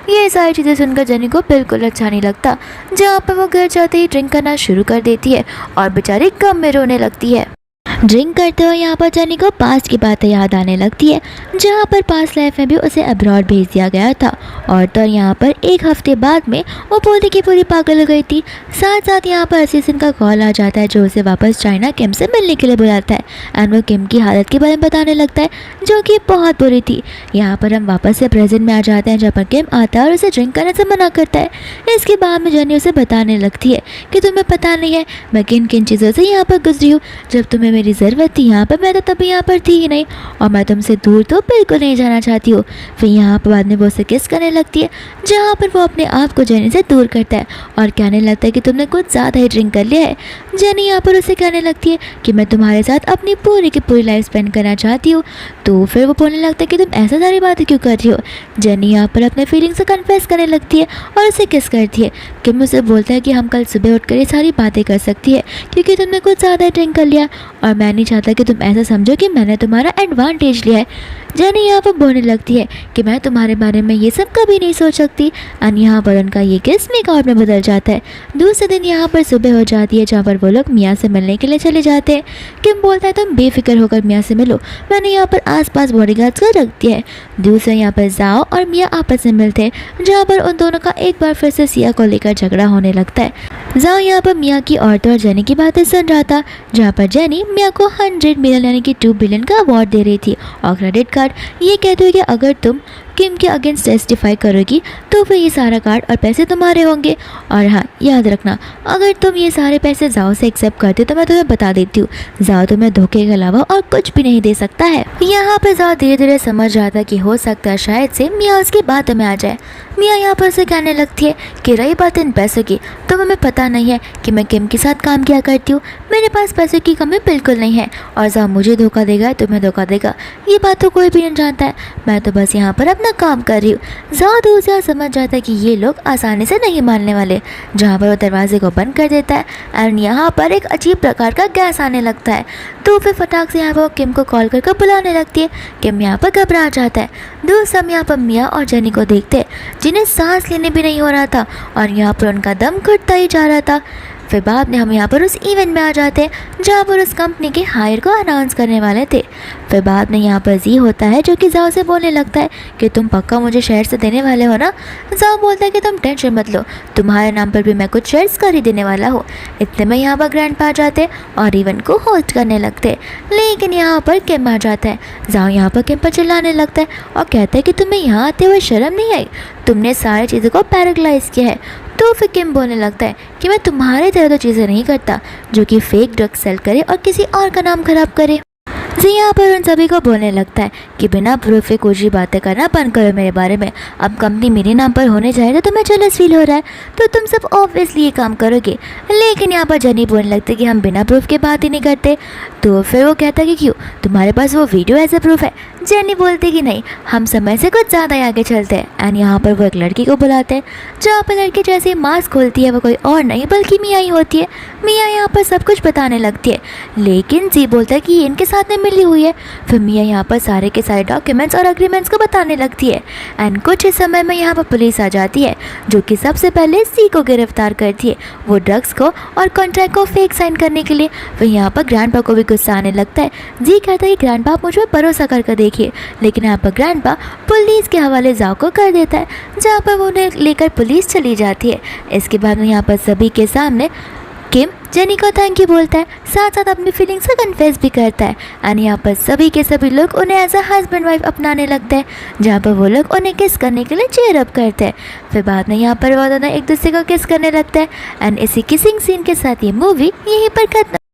ये सारी चीज़ें सुनकर जेनी को बिल्कुल अच्छा नहीं लगता। जहाँ पर वो घर जाते ही ड्रिंक करना शुरू कर देती है और बेचारी गम में रोने लगती है। ड्रिंक करते हुए यहाँ पर जेनी को पास्ट की बातें याद आने लगती है जहाँ पर पास्ट लाइफ में भी उसे अब्रॉड भेज दिया गया था और तो यहाँ पर एक हफ्ते बाद में वो पूरी की पूरी पागल हो गई थी। साथ साथ यहाँ पर असिस्टेंट का कॉल आ जाता है जो उसे वापस चाइना किम से मिलने के लिए बुलाता है एंड वो किम की हालत के बारे में बताने लगता है जो कि बहुत बुरी थी। यहाँ पर हम वापस से प्रेजेंट में आ जाते हैं जहाँ पर किम आता है और उसे ड्रिंक करने से मना करता है। इसके बाद में जेनी उसे बताने लगती है कि तुम्हें पता नहीं है मैं किन किन चीज़ों से यहाँ पर गुजरी हूँ। जब तुम्हें मेरी ज़रूरत थी यहाँ पर मैं तो तभी यहाँ पर थी ही नहीं और मैं तुमसे दूर तो बिल्कुल नहीं जाना चाहती हूँ। फिर यहाँ पर बाद में वो उसे किस करने लगती है जहाँ पर वो अपने आप को जेनी से दूर करता है और कहने लगता है कि तुमने कुछ ज़्यादा ही ड्रिंक कर लिया है। जेनी यहाँ पर उसे कहने लगती है कि मैं तुम्हारे साथ अपनी पूरी की पूरी लाइफ स्पेंड करना चाहती हूँ। तो फिर वो बोलने लगता है कि तुम ऐसा सारी बातें क्यों कर रही हो। जेनी यहाँ पर अपने फीलिंग्स से कन्फेस करने लगती है और उसे किस करती है। किम उसे बोलता है कि हम कल सुबह उठकर ये सारी बातें कर सकती है क्योंकि तुमने कुछ ज़्यादा ड्रिंक कर लिया और मैं नहीं चाहता कि तुम ऐसा समझो कि मैंने तुम्हारा एडवांटेज लिया है। जेनी यहाँ पर बोलने लगती है कि मैं तुम्हारे बारे में ये सब कभी नहीं सोच सकती और यहाँ पर उनका ये किस मेकआउट में बदल जाता है। दूसरे दिन यहाँ पर सुबह हो जाती है जहाँ पर वो लोग मियाँ से मिलने के लिए चले जाते हैं। किम बोलता है तुम बेफिक्र होकर मियाँ से मिलो, मैंने यहाँ पर आसपास बॉडीगार्ड्स को रख दिया है। दूसरे यहाँ पर जाओ और मियाँ आपस में मिलते हैं जहाँ पर उन दोनों का एक बार फिर से सिया को लेकर झगड़ा होने लगता है। जाओ यहाँ पर मियाँ की औरतों और जेनी की बातें सुन रहा था जहाँ पर जेनी मियाँ को 100 मिलियन यानी कि 2 बिलियन का अवार्ड दे रही थी और क्रेडिट कार्ड ये कहते हुए कि अगर तुम किम के अगेंस्ट टेस्टिफाई करोगी तो फिर ये सारा कार्ड और पैसे तुम्हारे होंगे। और हाँ, याद रखना, अगर तुम ये सारे पैसे जाओ से एक्सेप्ट करते तो मैं तुम्हें बता देती हूँ, जाओ तुम्हें धोखे के अलावा और कुछ भी नहीं दे सकता है। यहाँ पर जाओ धीरे धीरे समझ जाता कि हो सकता है शायद से मियाँ उसकी बातों में आ जाए। मियाँ यहाँ पर उसे कहने लगती है कि रही बात इन पैसों की, तो हमें पता नहीं है कि मैं किम के साथ काम किया करती हूँ, मेरे पास पैसों की कमी बिल्कुल नहीं है, और जहाँ मुझे धोखा देगा तुम्हें धोखा देगा, ये बात तो कोई भी नहीं जानता है, मैं तो बस यहाँ पर अपना काम कर रही हूँ। जहाँ दूसरा समझ जाता है कि ये लोग आसानी से नहीं मानने वाले, जहाँ पर वो दरवाजे को बंद कर देता है एंड यहाँ पर एक अजीब प्रकार का गैस आने लगता है। तो फिर फटाक से यहाँ पर किम को कॉल करके बुलाने लगती है। किम यहाँ पर घबरा जाता है। दूसरा हम यहाँ पर मियाँ और जेनी को देखते हैं जिन्हें सांस लेने भी नहीं हो रहा था और यहाँ पर उनका दम घुटता ही जा रहा था। फिर बाद में हम यहाँ पर उस इवेंट में आ जाते हैं जहाँ पर उस कंपनी के हायर को अनाउंस करने वाले थे। फिर बाद में यहाँ पर जी होता है जो कि जाओ से बोलने लगता है कि तुम पक्का मुझे शेयर से देने वाले हो ना। जाओ बोलता है कि तुम टेंशन मत लो, तुम्हारे नाम पर भी मैं कुछ शेयर्स कर ही देने वाला हूँ। इतने में यहाँ पर ग्रैंडपा आ जाते और इवेंट को होस्ट करने लगते, लेकिन यहाँ पर किम आ जाता है। जाओ यहाँ पर किम पर चिल्लाने लगता है और कहता है कि तुम्हें यहाँ आते हुए शर्म नहीं आई, तुमने सारी चीज़ों को पैराग्लाइज किया है। तो फिर किम बोलने लगता है कि मैं तुम्हारे तरह तो चीज़ें नहीं करता जो कि फेक ड्रग सेल करे और किसी और का नाम खराब करे। जी यहाँ पर उन सभी को बोलने लगता है कि बिना प्रूफ के कुछ ही बातें करना बंद करो मेरे बारे में। अब कंपनी मेरे नाम पर होने जाए तो तुम्हें जेलस फील हो रहा है तो तुम सब ऑब्वियसली ये काम करोगे। लेकिन यहाँ पर जेनी बोलने लगती है कि हम बिना प्रूफ के बात ही नहीं करते। तो फिर वो कहता है कि क्यों, तुम्हारे पास वो वीडियो एज ए प्रूफ है। जेनी बोलती कि नहीं, हम समय से कुछ ज़्यादा ही आगे चलते हैं। एंड यहाँ पर वो एक लड़की को बुलाते हैं जहाँ पर लड़की जैसे ही मास्क खोलती है वो कोई और नहीं बल्कि मियाँ ही होती है। मियाँ यहाँ पर सब कुछ बताने लगती है, लेकिन जी बोलता है कि ये इनके साथ में मिली हुई है। फिर मियाँ यहाँ पर सारे के सारे डॉक्यूमेंट्स और एग्रीमेंट्स को बताने लगती है। एंड कुछ ही समय में यहाँ पर पुलिस आ जाती है जो कि सबसे पहले सी को गिरफ्तार करती है, वो ड्रग्स को और कॉन्ट्रैक्ट को फेक साइन करने के लिए। फिर यहाँ पर ग्रैंडपा को भी गुस्सा आने लगता है। जी कहता है कि ग्रैंडपा आप मुझ पर भरोसा करके देखिए, लेकिन यहाँ पर ग्रैंडपा पुलिस के हवाले जाओ को कर देता है जहाँ पर वो उन्हें लेकर पुलिस चली जाती है। इसके बाद में यहाँ पर सभी के सामने किम जेनी को थैंक यू बोलता है, साथ साथ अपनी फीलिंग्स को कन्फेस भी करता है। एंड यहाँ पर सभी के सभी लोग उन्हें एज अ हस्बैंड वाइफ अपनाने लगते हैं जहाँ पर वो लोग उन्हें किस करने के लिए चीयर अप करते हैं। फिर बाद में यहाँ पर वो दोनों एक दूसरे को किस करने लगते हैं। एंड इसी किसिंग सीन के साथ ये मूवी यहीं पर खत्म।